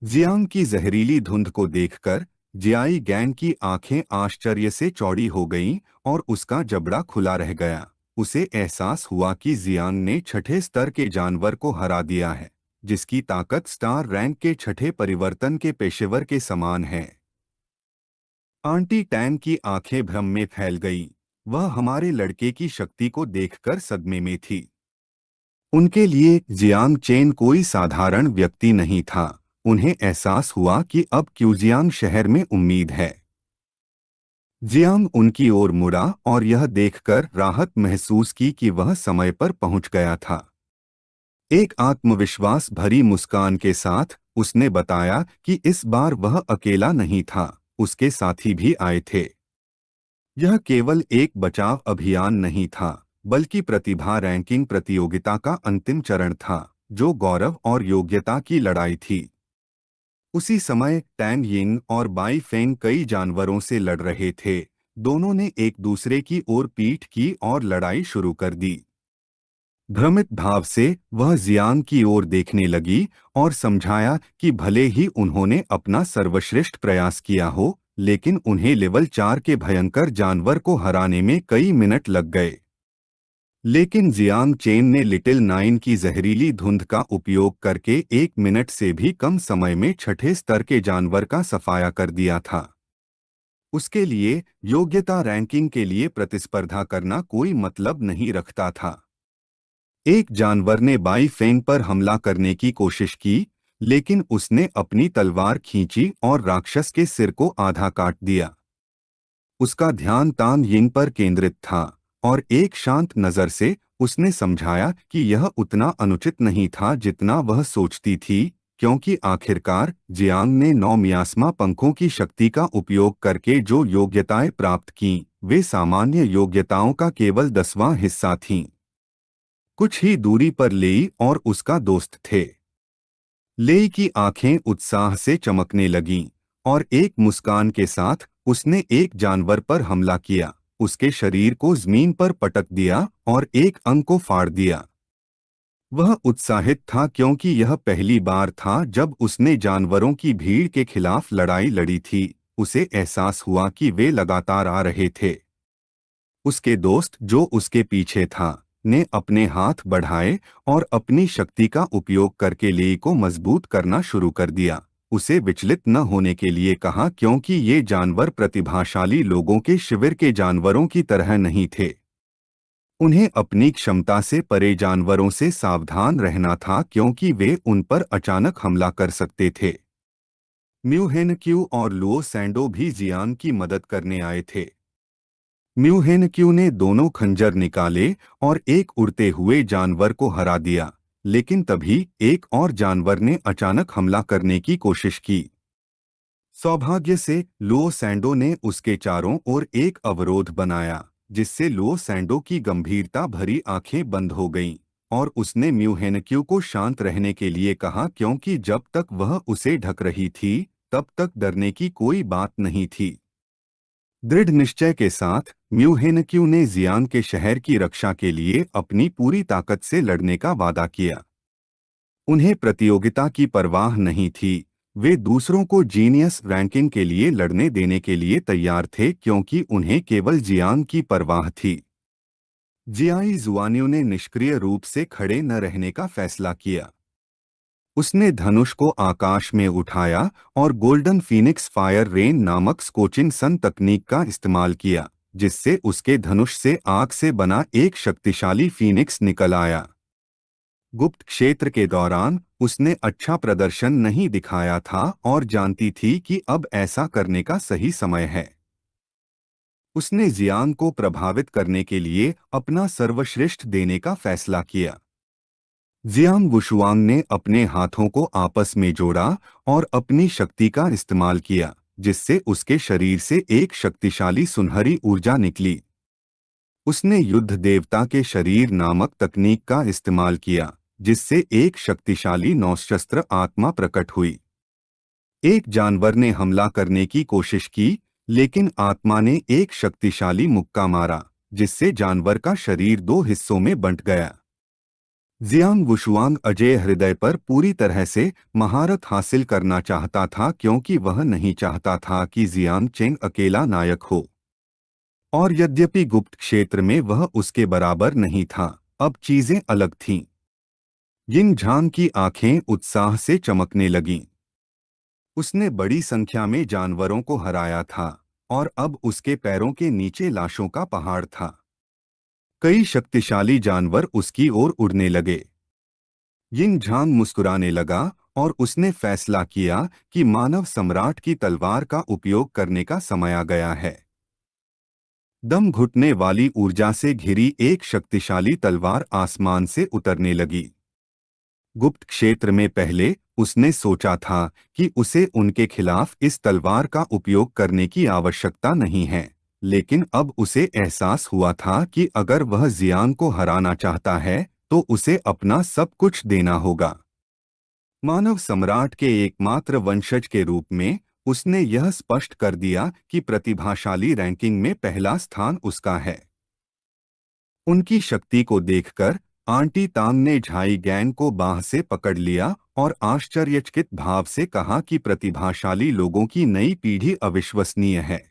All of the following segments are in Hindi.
जियांग की जहरीली धुंध को देखकर जियाई गैंग की आंखें आश्चर्य से चौड़ी हो गईं और उसका जबड़ा खुला रह गया। उसे एहसास हुआ कि जियांग ने छठे स्तर के जानवर को हरा दिया है, जिसकी ताकत स्टार रैंक के छठे परिवर्तन के पेशेवर के समान है। आंटी टैन की आंखें भ्रम में फैल गईं। वह हमारे लड़के की शक्ति को देखकर सदमे में थी। उनके लिए जियांग चेन कोई साधारण व्यक्ति नहीं था। उन्हें एहसास हुआ कि अब क्यूजियांग शहर में उम्मीद है। जियांग उनकी ओर मुड़ा और यह देखकर राहत महसूस की कि वह समय पर पहुंच गया था। एक आत्मविश्वास भरी मुस्कान के साथ उसने बताया कि इस बार वह अकेला नहीं था, उसके साथी भी आए थे। यह केवल एक बचाव अभियान नहीं था, बल्कि प्रतिभा रैंकिंग प्रतियोगिता का अंतिम चरण था, जो गौरव और योग्यता की लड़ाई थी। उसी समय टैन यिंग और बाई फेंग कई जानवरों से लड़ रहे थे। दोनों ने एक दूसरे की ओर पीठ की और लड़ाई शुरू कर दी। भ्रमित भाव से वह जियांग की ओर देखने लगी और समझाया कि भले ही उन्होंने अपना सर्वश्रेष्ठ प्रयास किया हो, लेकिन उन्हें लेवल 4 के भयंकर जानवर को हराने में कई मिनट लग गए। लेकिन जियांग चेन ने लिटिल नाइन की जहरीली धुंध का उपयोग करके 1 मिनट से भी कम समय में छठे स्तर के जानवर का सफाया कर दिया था। उसके लिए योग्यता रैंकिंग के लिए प्रतिस्पर्धा करना कोई मतलब नहीं रखता था। एक जानवर ने बाई फेंग पर हमला करने की कोशिश की, लेकिन उसने अपनी तलवार खींची और राक्षस के सिर को आधा काट दिया। उसका ध्यान तान यिंग पर केंद्रित था और एक शांत नजर से उसने समझाया कि यह उतना अनुचित नहीं था जितना वह सोचती थी, क्योंकि आखिरकार जियांग ने 9 मियास्मा पंखों की शक्ति का उपयोग करके जो योग्यताएं प्राप्त कीं, वे सामान्य योग्यताओं का केवल 10वां हिस्सा थीं। कुछ ही दूरी पर लेई और उसका दोस्त थे। लेई की आंखें उत्साह से चमकने लगीं और एक मुस्कान के साथ उसने एक जानवर पर हमला किया, उसके शरीर को जमीन पर पटक दिया और एक अंग को फाड़ दिया। वह उत्साहित था क्योंकि यह पहली बार था जब उसने जानवरों की भीड़ के खिलाफ लड़ाई लड़ी थी। उसे एहसास हुआ कि वे लगातार आ रहे थे। उसके दोस्त, जो उसके पीछे था, ने अपने हाथ बढ़ाए और अपनी शक्ति का उपयोग करके लेई को मजबूत करना शुरू कर दिया। उसे विचलित न होने के लिए कहा, क्योंकि ये जानवर प्रतिभाशाली लोगों के शिविर के जानवरों की तरह नहीं थे। उन्हें अपनी क्षमता से परे जानवरों से सावधान रहना था, क्योंकि वे उन पर अचानक हमला कर सकते थे। म्यू हेन क्यू और लुओ सैंडो भी जियांग की मदद करने आए थे। म्यू हेन क्यू ने दोनों खंजर निकाले और एक उड़ते हुए जानवर को हरा दिया, लेकिन तभी एक और जानवर ने अचानक हमला करने की कोशिश की। सौभाग्य से लुओ सैंडो ने उसके चारों ओर एक अवरोध बनाया, जिससे लुओ सैंडो की गंभीरता भरी आंखें बंद हो गईं और उसने म्यू हेन क्यू को शांत रहने के लिए कहा, क्योंकि जब तक वह उसे ढक रही थी तब तक डरने की कोई बात नहीं थी। दृढ़ निश्चय के साथ म्यू हेन क्यू ने जियांग के शहर की रक्षा के लिए अपनी पूरी ताकत से लड़ने का वादा किया। उन्हें प्रतियोगिता की परवाह नहीं थी। वे दूसरों को जीनियस रैंकिंग के लिए लड़ने देने के लिए तैयार थे, क्योंकि उन्हें केवल जियांग की परवाह थी। जियाई जुआनियो ने निष्क्रिय रूप से खड़े न रहने का फैसला किया। उसने धनुष को आकाश में उठाया और गोल्डन फीनिक्स फायर रेन नामक स्कोचिंग सन तकनीक का इस्तेमाल किया, जिससे उसके धनुष से आग से बना एक शक्तिशाली फीनिक्स निकल आया। गुप्त क्षेत्र के दौरान उसने अच्छा प्रदर्शन नहीं दिखाया था और जानती थी कि अब ऐसा करने का सही समय है। उसने जियांग को प्रभावित करने के लिए अपना सर्वश्रेष्ठ देने का फैसला किया। जियांग वुशुआंग ने अपने हाथों को आपस में जोड़ा और अपनी शक्ति का इस्तेमाल किया, जिससे उसके शरीर से एक शक्तिशाली सुनहरी ऊर्जा निकली। उसने युद्ध देवता के शरीर नामक तकनीक का इस्तेमाल किया, जिससे एक शक्तिशाली नौशस्त्र आत्मा प्रकट हुई। एक जानवर ने हमला करने की कोशिश की, लेकिन आत्मा ने एक शक्तिशाली मुक्का मारा, जिससे जानवर का शरीर 2 हिस्सों में बंट गया। जियांग वुशुआंग अजय हृदय पर पूरी तरह से महारत हासिल करना चाहता था क्योंकि वह नहीं चाहता था कि जियांग चेंग अकेला नायक हो। और यद्यपि गुप्त क्षेत्र में वह उसके बराबर नहीं था, अब चीजें अलग थीं। यिन झांग की आंखें उत्साह से चमकने लगीं। उसने बड़ी संख्या में जानवरों को हराया था और अब उसके पैरों के नीचे लाशों का पहाड़ था। कई शक्तिशाली जानवर उसकी ओर उड़ने लगे। यिन झांग मुस्कुराने लगा और उसने फैसला किया कि मानव सम्राट की तलवार का उपयोग करने का समय आ गया है। दम घुटने वाली ऊर्जा से घिरी एक शक्तिशाली तलवार आसमान से उतरने लगी। गुप्त क्षेत्र में पहले उसने सोचा था कि उसे उनके खिलाफ इस तलवार का उपयोग करने की आवश्यकता नहीं है, लेकिन अब उसे एहसास हुआ था कि अगर वह जियांग को हराना चाहता है तो उसे अपना सब कुछ देना होगा। मानव सम्राट के एकमात्र वंशज के रूप में उसने यह स्पष्ट कर दिया कि प्रतिभाशाली रैंकिंग में पहला स्थान उसका है। उनकी शक्ति को देखकर आंटी तांग ने झाई गैंग को बाह से पकड़ लिया और आश्चर्यचकित भाव से कहा कि प्रतिभाशाली लोगों की नई पीढ़ी अविश्वसनीय है।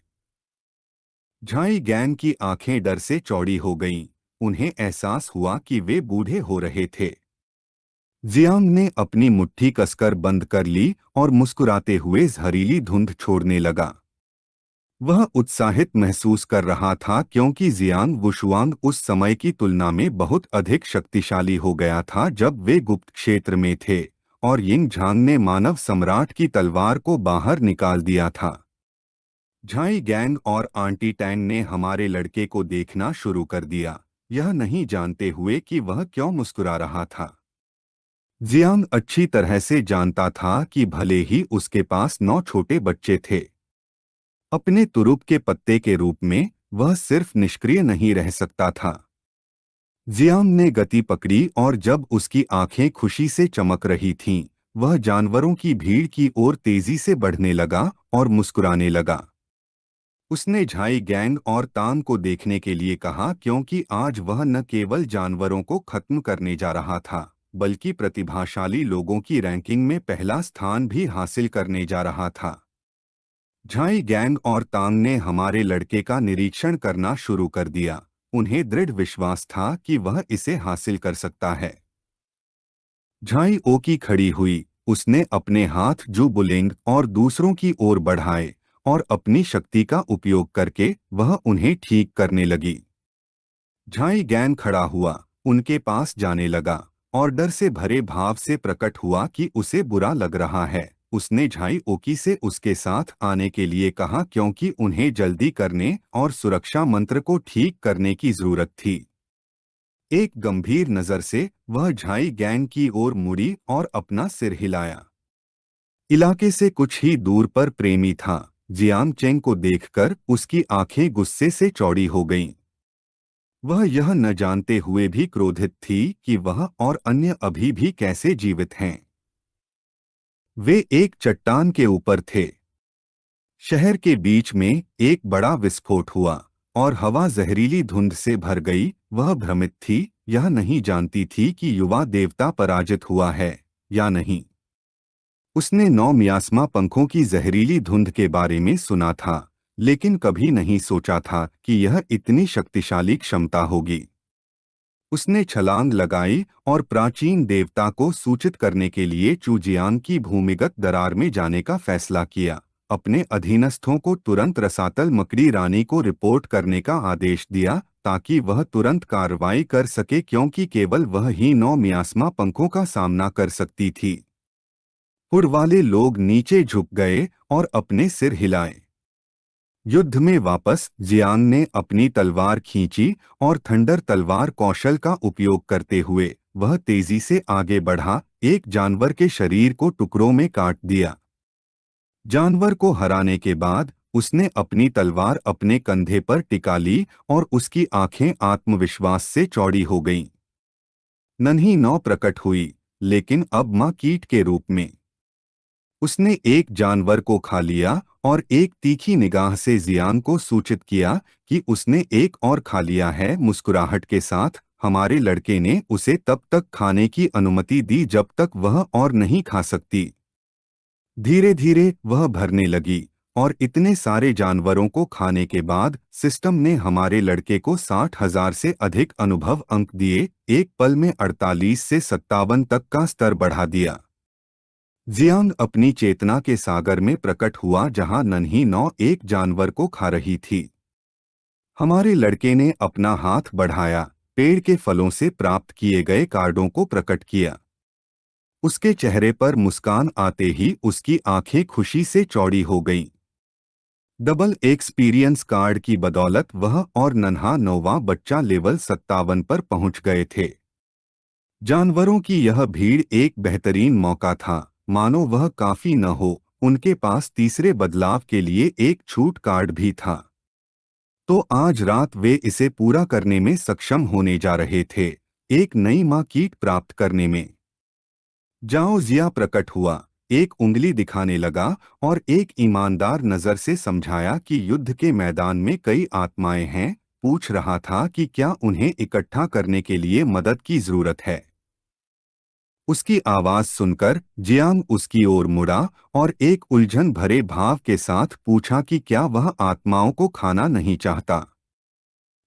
झाई गैंग की आंखें डर से चौड़ी हो गईं। उन्हें एहसास हुआ कि वे बूढ़े हो रहे थे। जियांग ने अपनी मुट्ठी कसकर बंद कर ली और मुस्कुराते हुए जहरीली धुंध छोड़ने लगा। वह उत्साहित महसूस कर रहा था क्योंकि जियांग वुशुआंग उस समय की तुलना में बहुत अधिक शक्तिशाली हो गया था जब वे गुप्त क्षेत्र में थे, और यिंग झांग ने मानव सम्राट की तलवार को बाहर निकाल दिया था। झाई गैंग और आंटी टैंग ने हमारे लड़के को देखना शुरू कर दिया, यह नहीं जानते हुए कि वह क्यों मुस्कुरा रहा था। जियांग अच्छी तरह से जानता था कि भले ही उसके पास 9 छोटे बच्चे थे, अपने तुरुप के पत्ते के रूप में वह सिर्फ निष्क्रिय नहीं रह सकता था। जियांग ने गति पकड़ी और जब उसकी आंखें खुशी से चमक रही थीं, वह जानवरों की भीड़ की ओर तेजी से बढ़ने लगा और मुस्कुराने लगा। उसने झाई गैंग और तांग को देखने के लिए कहा क्योंकि आज वह न केवल जानवरों को खत्म करने जा रहा था, बल्कि प्रतिभाशाली लोगों की रैंकिंग में पहला स्थान भी हासिल करने जा रहा था। झाई गैंग और तांग ने हमारे लड़के का निरीक्षण करना शुरू कर दिया। उन्हें दृढ़ विश्वास था कि वह इसे हासिल कर सकता है। झाई ओकी खड़ी हुई। उसने अपने हाथ जू बुलिंग और दूसरों की ओर बढ़ाए और अपनी शक्ति का उपयोग करके वह उन्हें ठीक करने लगी। झाई गैंग खड़ा हुआ, उनके पास जाने लगा और डर से भरे भाव से प्रकट हुआ कि उसे बुरा लग रहा है। उसने झाई ओकी से उसके साथ आने के लिए कहा क्योंकि उन्हें जल्दी करने और सुरक्षा मंत्र को ठीक करने की जरूरत थी। एक गंभीर नजर से वह झाई गैंग की ओर मुड़ी और अपना सिर हिलाया। इलाके से कुछ ही दूर पर प्रेमी था। जियांग चेंग को देखकर उसकी आंखें गुस्से से चौड़ी हो गईं। वह यह न जानते हुए भी क्रोधित थी कि वह और अन्य अभी भी कैसे जीवित हैं। वे एक चट्टान के ऊपर थे। शहर के बीच में एक बड़ा विस्फोट हुआ और हवा जहरीली धुंध से भर गई। वह भ्रमित थी, यह नहीं जानती थी कि युवा देवता पराजित हुआ है या नहीं। उसने 9 मियास्मा पंखों की जहरीली धुंध के बारे में सुना था, लेकिन कभी नहीं सोचा था कि यह इतनी शक्तिशाली क्षमता होगी। उसने छलांग लगाई और प्राचीन देवता को सूचित करने के लिए चूजियांग की भूमिगत दरार में जाने का फैसला किया। अपने अधीनस्थों को तुरंत रसातल मकड़ी रानी को रिपोर्ट करने का आदेश दिया ताकि वह तुरंत कार्रवाई कर सके क्योंकि केवल वह ही 9 मियास्मा पंखों का सामना कर सकती थी। पुर वाले लोग नीचे झुक गए और अपने सिर हिलाए। युद्ध में वापस जियांग ने अपनी तलवार खींची और थंडर तलवार कौशल का उपयोग करते हुए वह तेजी से आगे बढ़ा, एक जानवर के शरीर को टुकड़ों में काट दिया। जानवर को हराने के बाद उसने अपनी तलवार अपने कंधे पर टिका ली और उसकी आंखें आत्मविश्वास से चौड़ी हो गईं। नन्ही नौ प्रकट हुई, लेकिन अब मां कीट के रूप में। उसने एक जानवर को खा लिया और एक तीखी निगाह से जियांग को सूचित किया कि उसने एक और खा लिया है। मुस्कुराहट के साथ हमारे लड़के ने उसे तब तक खाने की अनुमति दी जब तक वह और नहीं खा सकती। धीरे धीरे वह भरने लगी और इतने सारे जानवरों को खाने के बाद सिस्टम ने हमारे लड़के को 60,000 से अधिक अनुभव अंक दिए, एक पल में 48 से 57 तक का स्तर बढ़ा दिया। जियांग अपनी चेतना के सागर में प्रकट हुआ जहां नन्ही नौ एक जानवर को खा रही थी। हमारे लड़के ने अपना हाथ बढ़ाया, पेड़ के फलों से प्राप्त किए गए कार्डों को प्रकट किया। उसके चेहरे पर मुस्कान आते ही उसकी आंखें खुशी से चौड़ी हो गईं। डबल एक्सपीरियंस कार्ड की बदौलत वह और नन्हा नौवां बच्चा लेवल 57 पर पहुंच गए थे। जानवरों की यह भीड़ एक बेहतरीन मौका था, मानो वह काफी न हो, उनके पास तीसरे बदलाव के लिए एक छूट कार्ड भी था। तो आज रात वे इसे पूरा करने में सक्षम होने जा रहे थे, एक नई माँ कीट प्राप्त करने में। जाओ जिया प्रकट हुआ, एक उंगली दिखाने लगा और एक ईमानदार नजर से समझाया कि युद्ध के मैदान में कई आत्माएं हैं, पूछ रहा था कि क्या उन्हें इकट्ठा करने के लिए मदद की जरूरत है। उसकी आवाज सुनकर जियांग उसकी ओर मुड़ा और एक उलझन भरे भाव के साथ पूछा कि क्या वह आत्माओं को खाना नहीं चाहता।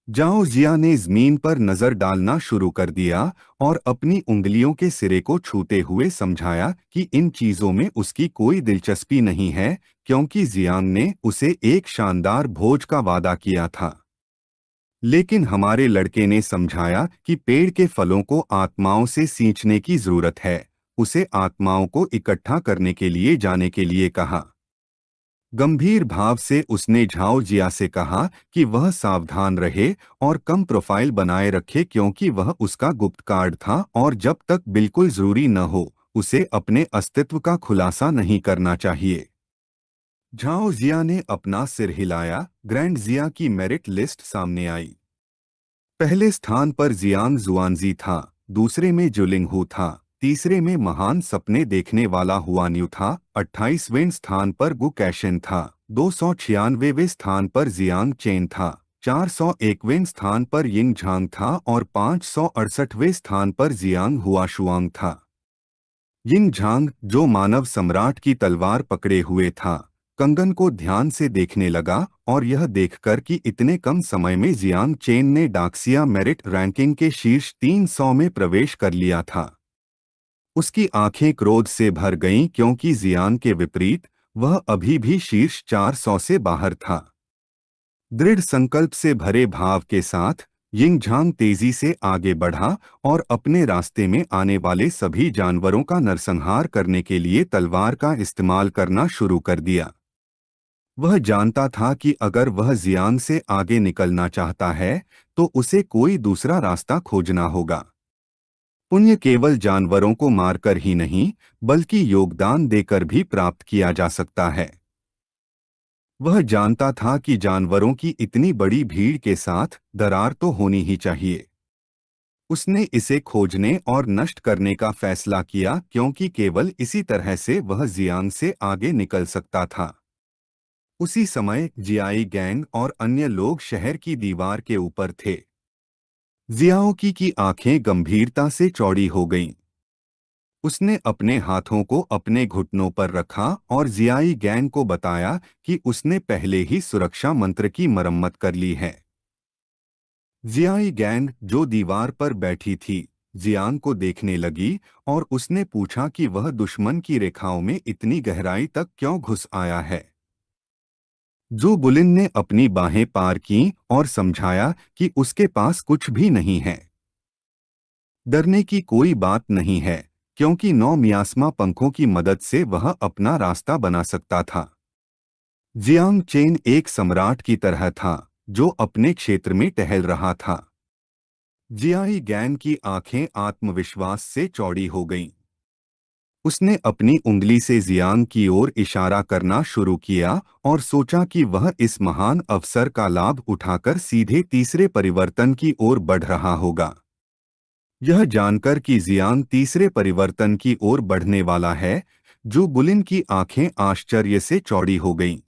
जाओ जिया ने जमीन पर नजर डालना शुरू कर दिया और अपनी उंगलियों के सिरे को छूते हुए समझाया कि इन चीजों में उसकी कोई दिलचस्पी नहीं है, क्योंकि जियांग ने उसे एक शानदार भोज का वादा किया था। लेकिन हमारे लड़के ने समझाया कि पेड़ के फलों को आत्माओं से सींचने की जरूरत है, उसे आत्माओं को इकट्ठा करने के लिए जाने के लिए कहा। गंभीर भाव से उसने झाओ जिया से कहा कि वह सावधान रहे और कम प्रोफाइल बनाए रखे, क्योंकि वह उसका गुप्त कार्ड था और जब तक बिल्कुल जरूरी न हो उसे अपने अस्तित्व का खुलासा नहीं करना चाहिए। झाओ जिया ने अपना सिर हिलाया। ग्रैंड जिया की मेरिट लिस्ट सामने आई। पहले स्थान पर जियांग जुआनजी था, दूसरे में जुलिंगहू था, तीसरे में महान सपने देखने वाला हुआन्यू था, 28वें स्थान पर गु कैशन था, 296वें स्थान पर जियांग चेन था, 401वें स्थान पर यिंग झांग था और 568वें स्थान पर जियांग हुआशुआंग था। यिंग झांग, जो मानव सम्राट की तलवार पकड़े हुए था, कंगन को ध्यान से देखने लगा और यह देखकर कि इतने कम समय में जियांग चेन ने डाक्सिया मेरिट रैंकिंग के शीर्ष 300 में प्रवेश कर लिया था। उसकी आंखें क्रोध से भर गईं, क्योंकि जियांग के विपरीत वह अभी भी शीर्ष 400 से बाहर था। दृढ़ संकल्प से भरे भाव के साथ यिंग झांग तेजी से आगे बढ़ा और अपने रास्ते में आने वाले सभी जानवरों का नरसंहार करने के लिए तलवार का इस्तेमाल करना शुरू कर दिया। वह जानता था कि अगर वह जियांग से आगे निकलना चाहता है तो उसे कोई दूसरा रास्ता खोजना होगा। पुण्य केवल जानवरों को मारकर ही नहीं, बल्कि योगदान देकर भी प्राप्त किया जा सकता है। वह जानता था कि जानवरों की इतनी बड़ी भीड़ के साथ दरार तो होनी ही चाहिए। उसने इसे खोजने और नष्ट करने का फैसला किया, क्योंकि केवल इसी तरह से वह जियांग से आगे निकल सकता था। उसी समय जियाई गैंग और अन्य लोग शहर की दीवार के ऊपर थे। जियाओ की आंखें गंभीरता से चौड़ी हो गईं। उसने अपने हाथों को अपने घुटनों पर रखा और जियाई गैंग को बताया कि उसने पहले ही सुरक्षा मंत्र की मरम्मत कर ली है। जियाई गैंग, जो दीवार पर बैठी थी, जियांग को देखने लगी और उसने पूछा कि वह दुश्मन की रेखाओं में इतनी गहराई तक क्यों घुस आया है। जो बुलिन ने अपनी बाहें पार कीं और समझाया कि उसके पास कुछ भी नहीं है। डरने की कोई बात नहीं है, क्योंकि 9 मियास्मा पंखों की मदद से वह अपना रास्ता बना सकता था। जियांग चेन एक सम्राट की तरह था, जो अपने क्षेत्र में टहल रहा था। जियाई गैंग की आंखें आत्मविश्वास से चौड़ी हो गईं। उसने अपनी उंगली से जियांग की ओर इशारा करना शुरू किया और सोचा कि वह इस महान अवसर का लाभ उठाकर सीधे तीसरे परिवर्तन की ओर बढ़ रहा होगा। यह जानकर कि जियांग तीसरे परिवर्तन की ओर बढ़ने वाला है, जो बुलिन की आंखें आश्चर्य से चौड़ी हो गईं।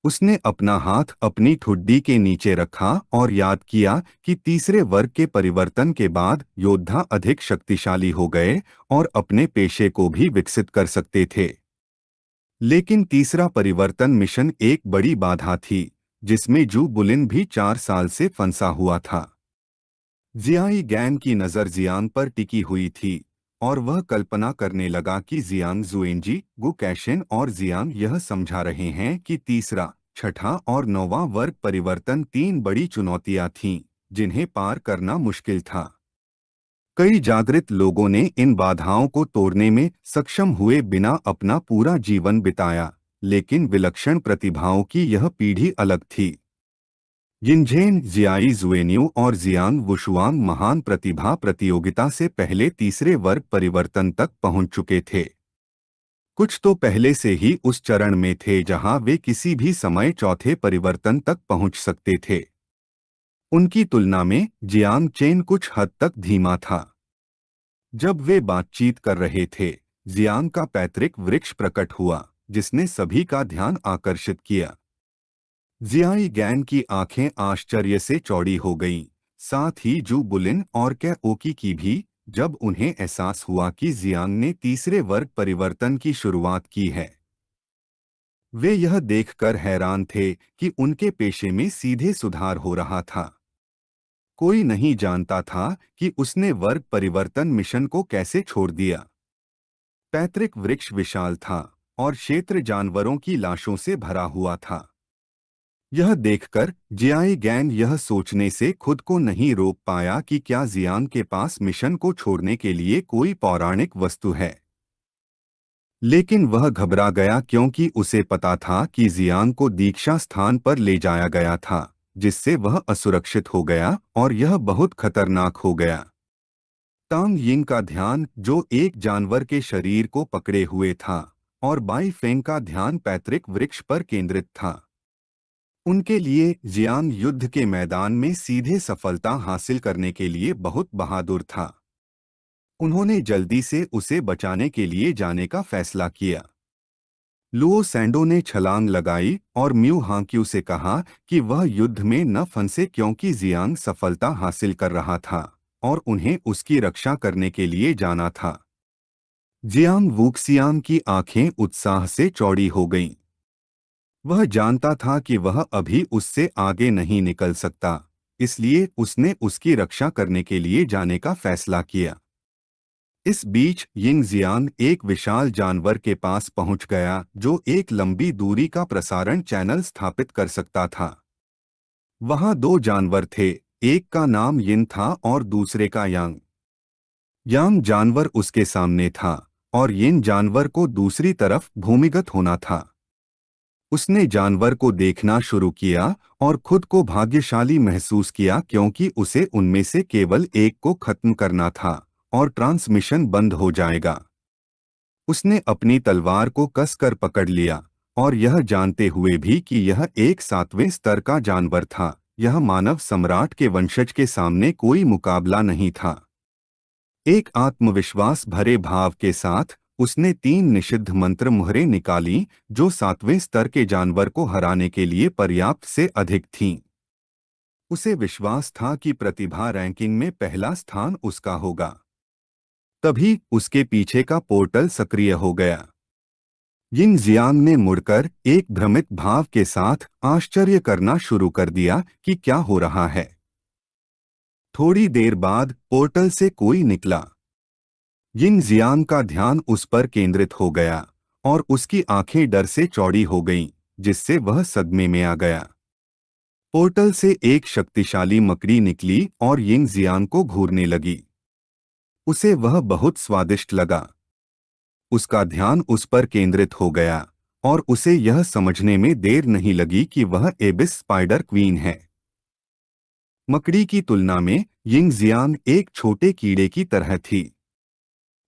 उसने अपना हाथ अपनी ठुड्डी के नीचे रखा और याद किया कि तीसरे वर्ग के परिवर्तन के बाद योद्धा अधिक शक्तिशाली हो गए और अपने पेशे को भी विकसित कर सकते थे। लेकिन तीसरा परिवर्तन मिशन एक बड़ी बाधा थी, जिसमें जू बुलिन भी 4 साल से फंसा हुआ था। जियाई गैन की नज़र जियांग पर टिकी हुई थी और वह कल्पना करने लगा कि जियांग जुएंजी, गु कैशन और जियांग यह समझा रहे हैं कि तीसरा, छठा और नौवां वर्ग परिवर्तन तीन बड़ी चुनौतियां थीं, जिन्हें पार करना मुश्किल था। कई जागृत लोगों ने इन बाधाओं को तोड़ने में सक्षम हुए बिना अपना पूरा जीवन बिताया, लेकिन विलक्षण प्रतिभाओं की यह पीढ़ी अलग थी। यिनझेन, जियाई जुएन्यू और जियांग वुशुआंग महान प्रतिभा प्रतियोगिता से पहले तीसरे वर्ग परिवर्तन तक पहुंच चुके थे। कुछ तो पहले से ही उस चरण में थे जहां वे किसी भी समय चौथे परिवर्तन तक पहुंच सकते थे। उनकी तुलना में जियांग चेन कुछ हद तक धीमा था। जब वे बातचीत कर रहे थे, जियांग का पैतृक वृक्ष प्रकट हुआ, जिसने सभी का ध्यान आकर्षित किया। जियाई गैन की आंखें आश्चर्य से चौड़ी हो गईं, साथ ही जू बुलिन और कै ओकी की भी, जब उन्हें एहसास हुआ कि जियांग ने तीसरे वर्ग परिवर्तन की शुरुआत की है। वे यह देखकर हैरान थे कि उनके पेशे में सीधे सुधार हो रहा था। कोई नहीं जानता था कि उसने वर्ग परिवर्तन मिशन को कैसे छोड़ दिया। पैतृक वृक्ष विशाल था और क्षेत्र जानवरों की लाशों से भरा हुआ था। यह देखकर जियाई गैन यह सोचने से खुद को नहीं रोक पाया कि क्या जियांग के पास मिशन को छोड़ने के लिए कोई पौराणिक वस्तु है। लेकिन वह घबरा गया क्योंकि उसे पता था कि जियांग को दीक्षा स्थान पर ले जाया गया था, जिससे वह असुरक्षित हो गया और यह बहुत खतरनाक हो गया। तांग यिंग का ध्यान, जो एक जानवर के शरीर को पकड़े हुए था, और बाई फेंग का ध्यान पैतृक वृक्ष पर केंद्रित था। उनके लिए जियांग युद्ध के मैदान में सीधे सफलता हासिल करने के लिए बहुत बहादुर था। उन्होंने जल्दी से उसे बचाने के लिए जाने का फैसला किया। लुओ सैंडो ने छलांग लगाई और म्यू हांक्यू से कहा कि वह युद्ध में न फंसे क्योंकि जियांग सफलता हासिल कर रहा था और उन्हें उसकी रक्षा करने के लिए जाना था। जियांग वूक्सियांग की आंखें उत्साह से चौड़ी हो गईं। वह जानता था कि वह अभी उससे आगे नहीं निकल सकता, इसलिए उसने उसकी रक्षा करने के लिए जाने का फैसला किया। इस बीच यिंग जियांग एक विशाल जानवर के पास पहुंच गया जो एक लंबी दूरी का प्रसारण चैनल स्थापित कर सकता था। वहां दो जानवर थे, एक का नाम यिन था और दूसरे का यांग। यांग जानवर उसके सामने था और यिन जानवर को दूसरी तरफ भूमिगत होना था। उसने जानवर को देखना शुरू किया और खुद को भाग्यशाली महसूस किया क्योंकि उसे उनमें से केवल एक को खत्म करना था और ट्रांसमिशन बंद हो जाएगा। उसने अपनी तलवार को कसकर पकड़ लिया और यह जानते हुए भी कि यह एक 7वें स्तर का जानवर था, यह मानव सम्राट के वंशज के सामने कोई मुकाबला नहीं था। एक आत्मविश्वास भरे भाव के साथ उसने 3 निषिद्ध मंत्र मुहरें निकाली जो 7वें स्तर के जानवर को हराने के लिए पर्याप्त से अधिक थीं। उसे विश्वास था कि प्रतिभा रैंकिंग में पहला स्थान उसका होगा। तभी उसके पीछे का पोर्टल सक्रिय हो गया। यिंग जियांग ने मुड़कर एक भ्रमित भाव के साथ आश्चर्य करना शुरू कर दिया कि क्या हो रहा है। थोड़ी देर बाद पोर्टल से कोई निकला। यिंग जियांग का ध्यान उस पर केंद्रित हो गया और उसकी आंखें डर से चौड़ी हो गईं, जिससे वह सदमे में आ गया। पोर्टल से एक शक्तिशाली मकड़ी निकली और यिंग जियांग को घूरने लगी। उसे वह बहुत स्वादिष्ट लगा। उसका ध्यान उस पर केंद्रित हो गया और उसे यह समझने में देर नहीं लगी कि वह एबिस स्पाइडर क्वीन है। मकड़ी की तुलना में यिंग जियांग एक छोटे कीड़े की तरह थी।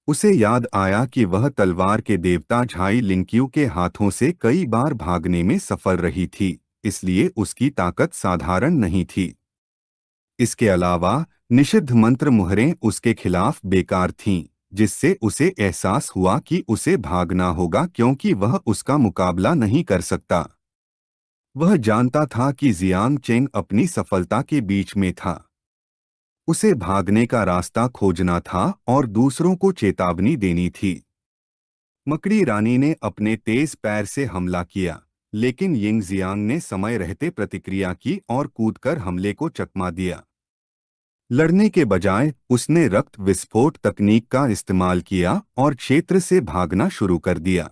उसे याद आया कि वह तलवार के देवता झाई लिंक्यू के हाथों से कई बार भागने में सफल रही थी, इसलिए उसकी ताकत साधारण नहीं थी। इसके अलावा निषिद्ध मंत्र मुहरें उसके खिलाफ बेकार थीं, जिससे उसे एहसास हुआ कि उसे भागना होगा क्योंकि वह उसका मुकाबला नहीं कर सकता। वह जानता था कि जियांग चेंग अपनी सफलता के बीच में था। उसे भागने का रास्ता खोजना था और दूसरों को चेतावनी देनी थी। मकड़ी रानी ने अपने तेज पैर से हमला किया, लेकिन यिंग जियांग ने समय रहते प्रतिक्रिया की और कूदकर हमले को चकमा दिया। लड़ने के बजाय उसने रक्त विस्फोट तकनीक का इस्तेमाल किया और क्षेत्र से भागना शुरू कर दिया।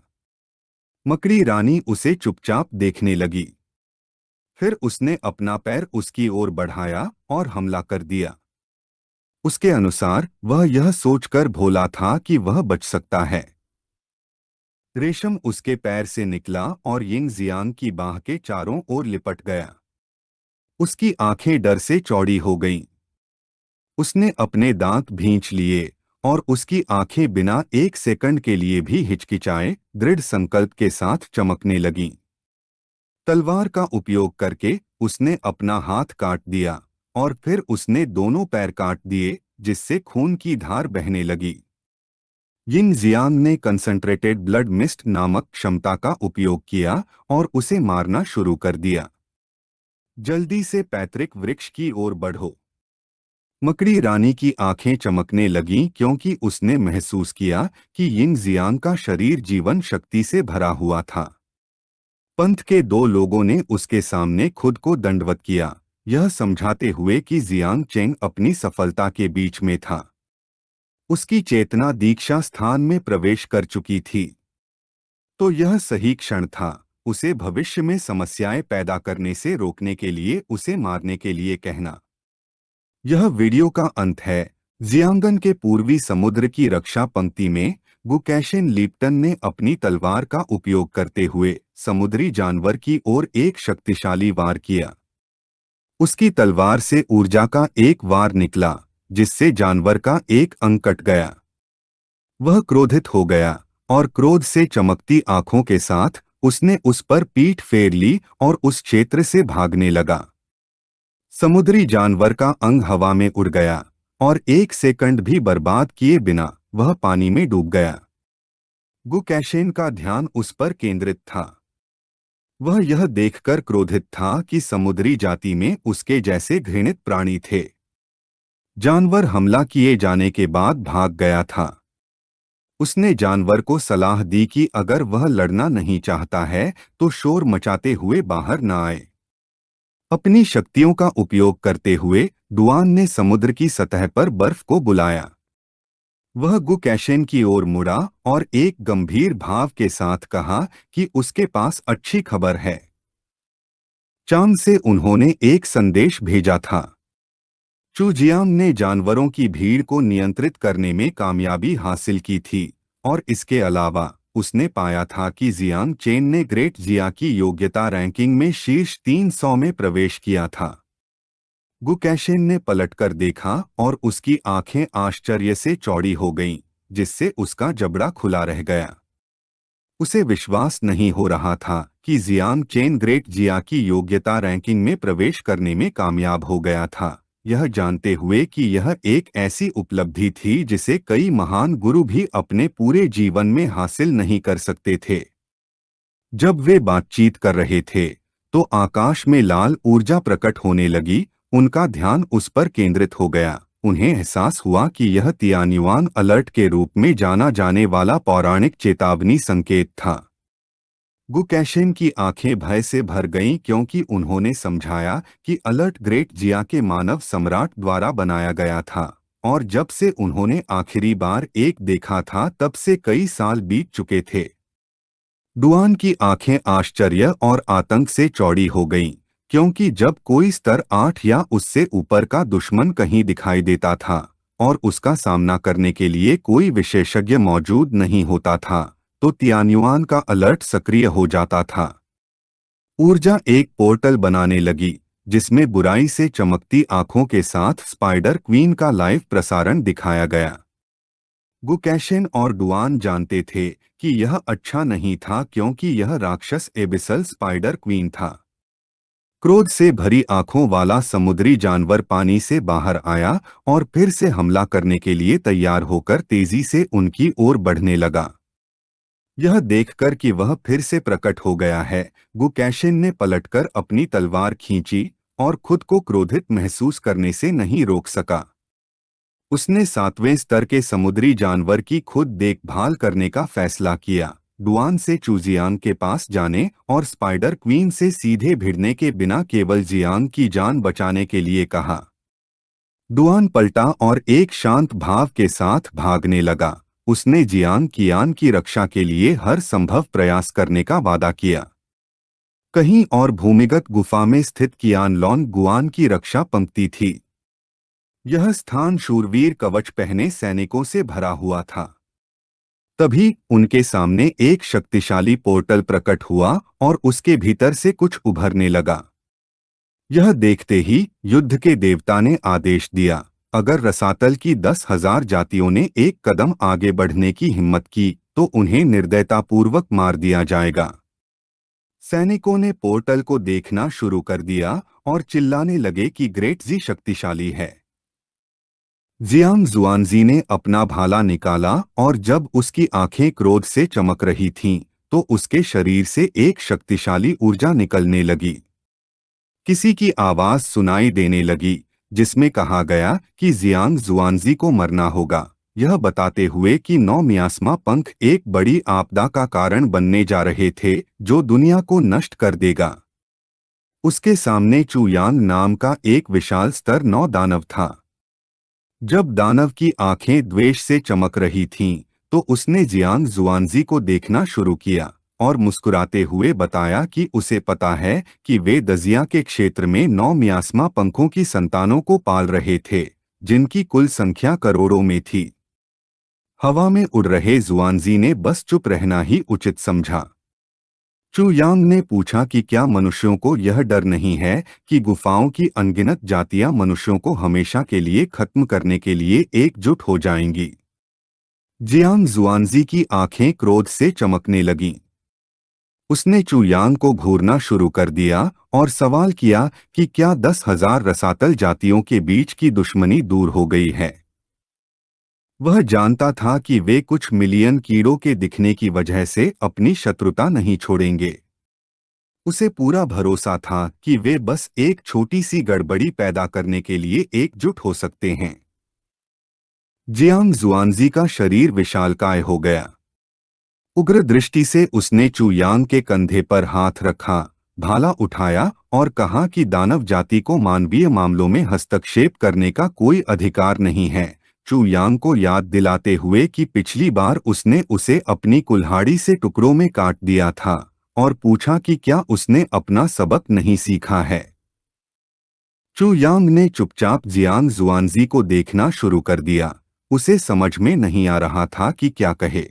मकड़ी रानी उसे चुपचाप देखने लगी। फिर उसने अपना पैर उसकी ओर बढ़ाया और हमला कर दिया। उसके अनुसार वह यह सोचकर भोला था कि वह बच सकता है। रेशम उसके पैर से निकला और यिंग जियांग की बाह के चारों ओर लिपट गया। उसकी आंखें डर से चौड़ी हो गईं। उसने अपने दांत भींच लिए और उसकी आंखें बिना एक सेकंड के लिए भी हिचकिचाए दृढ़ संकल्प के साथ चमकने लगीं। तलवार का उपयोग करके उसने अपना हाथ काट दिया और फिर उसने दोनों पैर काट दिए, जिससे खून की धार बहने लगी। यिंग जियांग ने कंसंट्रेटेड ब्लड मिस्ट नामक क्षमता का उपयोग किया और उसे मारना शुरू कर दिया। जल्दी से पैतृक वृक्ष की ओर बढ़ो। मकड़ी रानी की आंखें चमकने लगीं क्योंकि उसने महसूस किया कि यिंग जियांग का शरीर जीवन शक्ति से भरा हुआ था। पंथ के दो लोगों ने उसके सामने खुद को दंडवत किया, यह समझाते हुए कि जियांग चेंग अपनी सफलता के बीच में था। उसकी चेतना दीक्षा स्थान में प्रवेश कर चुकी थी। तो यह सही क्षण था उसे भविष्य में समस्याएं पैदा करने से रोकने के लिए उसे मारने के लिए कहना। यह वीडियो का अंत है। जियांगन के पूर्वी समुद्र की रक्षा पंक्ति में गुकैशिन लीप्टन ने अपनी तलवार का उपयोग करते हुए समुद्री जानवर की ओर एक शक्तिशाली वार किया। उसकी तलवार से ऊर्जा का एक वार निकला, जिससे जानवर का एक अंग कट गया। वह क्रोधित हो गया और क्रोध से चमकती आंखों के साथ उसने उस पर पीठ फेर ली और उस क्षेत्र से भागने लगा। समुद्री जानवर का अंग हवा में उड़ गया और एक सेकंड भी बर्बाद किए बिना वह पानी में डूब गया। गुकैशिन का ध्यान उस पर केंद्रित था। वह यह देखकर क्रोधित था कि समुद्री जाति में उसके जैसे घृणित प्राणी थे। जानवर हमला किए जाने के बाद भाग गया था। उसने जानवर को सलाह दी कि अगर वह लड़ना नहीं चाहता है तो शोर मचाते हुए बाहर न आए। अपनी शक्तियों का उपयोग करते हुए डुआन ने समुद्र की सतह पर बर्फ को बुलाया। वह गुकैशिन की ओर मुड़ा और एक गंभीर भाव के साथ कहा कि उसके पास अच्छी खबर है। चांद से उन्होंने एक संदेश भेजा था। चूजियांग ने जानवरों की भीड़ को नियंत्रित करने में कामयाबी हासिल की थी और इसके अलावा उसने पाया था कि जियांग चेन ने ग्रेट जिया की योग्यता रैंकिंग में शीर्ष 300 में प्रवेश किया था। गुकैशिन ने पलटकर देखा और उसकी आंखें आश्चर्य से चौड़ी हो गईं, जिससे उसका जबड़ा खुला रह गया। उसे विश्वास नहीं हो रहा था कि जियांग चेन ग्रेट जिया की योग्यता रैंकिंग में प्रवेश करने में कामयाब हो गया था, यह जानते हुए कि यह एक ऐसी उपलब्धि थी जिसे कई महान गुरु भी अपने पूरे जीवन में हासिल नहीं कर सकते थे। जब वे बातचीत कर रहे थे तो आकाश में लाल ऊर्जा प्रकट होने लगी। उनका ध्यान उस पर केंद्रित हो गया। उन्हें एहसास हुआ कि यह तियान्युआन अलर्ट के रूप में जाना जाने वाला पौराणिक चेतावनी संकेत था। गुकैशिन की आंखें भय से भर गईं क्योंकि उन्होंने समझाया कि अलर्ट ग्रेट जिया के मानव सम्राट द्वारा बनाया गया था और जब से उन्होंने आखिरी बार एक देखा था तब से कई साल बीत चुके थे। डुआन की आंखें आश्चर्य और आतंक से चौड़ी हो गईं, क्योंकि जब कोई स्तर 8 या उससे ऊपर का दुश्मन कहीं दिखाई देता था और उसका सामना करने के लिए कोई विशेषज्ञ मौजूद नहीं होता था, तो तियान्युआन का अलर्ट सक्रिय हो जाता था। ऊर्जा एक पोर्टल बनाने लगी, जिसमें बुराई से चमकती आंखों के साथ स्पाइडर क्वीन का लाइव प्रसारण दिखाया गया। गुकैशिन और डुआन जानते थे कि यह अच्छा नहीं था क्योंकि यह राक्षस एबिसल स्पाइडर क्वीन था। क्रोध से भरी आंखों वाला समुद्री जानवर पानी से बाहर आया और फिर से हमला करने के लिए तैयार होकर तेजी से उनकी ओर बढ़ने लगा। यह देखकर कि वह फिर से प्रकट हो गया है, गुकैशिन ने पलटकर अपनी तलवार खींची और खुद को क्रोधित महसूस करने से नहीं रोक सका। उसने 7वें स्तर के समुद्री जानवर की खुद देखभाल करने का फैसला किया, डुआन से चूजियांग के पास जाने और स्पाइडर क्वीन से सीधे भिड़ने के बिना केवल जियांग की जान बचाने के लिए कहा। डुआन पलटा और एक शांत भाव के साथ भागने लगा। उसने जियांग कियान की रक्षा के लिए हर संभव प्रयास करने का वादा किया। कहीं और भूमिगत गुफा में स्थित कियान लॉन गुआन की रक्षा पंक्ति थी। यह स्थान शूरवीर कवच पहने सैनिकों से भरा हुआ था। तभी उनके सामने एक शक्तिशाली पोर्टल प्रकट हुआ और उसके भीतर से कुछ उभरने लगा। यह देखते ही युद्ध के देवता ने आदेश दिया, अगर रसातल की 10,000 जातियों ने एक कदम आगे बढ़ने की हिम्मत की तो उन्हें निर्दयतापूर्वक मार दिया जाएगा। सैनिकों ने पोर्टल को देखना शुरू कर दिया और चिल्लाने लगे कि ग्रेट जी शक्तिशाली है। जियांग जुआनजी ने अपना भाला निकाला और जब उसकी आंखें क्रोध से चमक रही थीं, तो उसके शरीर से एक शक्तिशाली ऊर्जा निकलने लगी। किसी की आवाज सुनाई देने लगी जिसमें कहा गया कि जियांग जुआनजी को मरना होगा, यह बताते हुए कि 9 मियास्मा पंख एक बड़ी आपदा का कारण बनने जा रहे थे जो दुनिया को नष्ट कर देगा। उसके सामने चूयांग नाम का एक विशाल स्तर 9 दानव था। जब दानव की आंखें द्वेष से चमक रही थीं, तो उसने जियांग जुआनजी को देखना शुरू किया और मुस्कुराते हुए बताया कि उसे पता है कि वे दजिया के क्षेत्र में 9 मियास्मा पंखों की संतानों को पाल रहे थे, जिनकी कुल संख्या करोड़ों में थी। हवा में उड़ रहे जुआनजी ने बस चुप रहना ही उचित समझा। चू यांग ने पूछा कि क्या मनुष्यों को यह डर नहीं है कि गुफाओं की अनगिनत जातियां मनुष्यों को हमेशा के लिए खत्म करने के लिए एकजुट हो जाएंगी। जियांग जुआनजी की आंखें क्रोध से चमकने लगीं। उसने चू यांग को घूरना शुरू कर दिया और सवाल किया कि क्या 10,000 रसातल जातियों के बीच की दुश्मनी दूर हो गई है। वह जानता था कि वे कुछ मिलियन कीड़ों के दिखने की वजह से अपनी शत्रुता नहीं छोड़ेंगे। उसे पूरा भरोसा था कि वे बस एक छोटी सी गड़बड़ी पैदा करने के लिए एकजुट हो सकते हैं। जियांग जुआनजी का शरीर विशालकाय हो गया। उग्र दृष्टि से उसने चू यांग के कंधे पर हाथ रखा, भाला उठाया और कहा कि दानव जाति को मानवीय मामलों में हस्तक्षेप करने का कोई अधिकार नहीं है, चू यांग को याद दिलाते हुए कि पिछली बार उसने उसे अपनी कुल्हाड़ी से टुकड़ों में काट दिया था, और पूछा कि क्या उसने अपना सबक नहीं सीखा है। चू यांग ने चुपचाप जियांग जुआनजी को देखना शुरू कर दिया। उसे समझ में नहीं आ रहा था कि क्या कहे।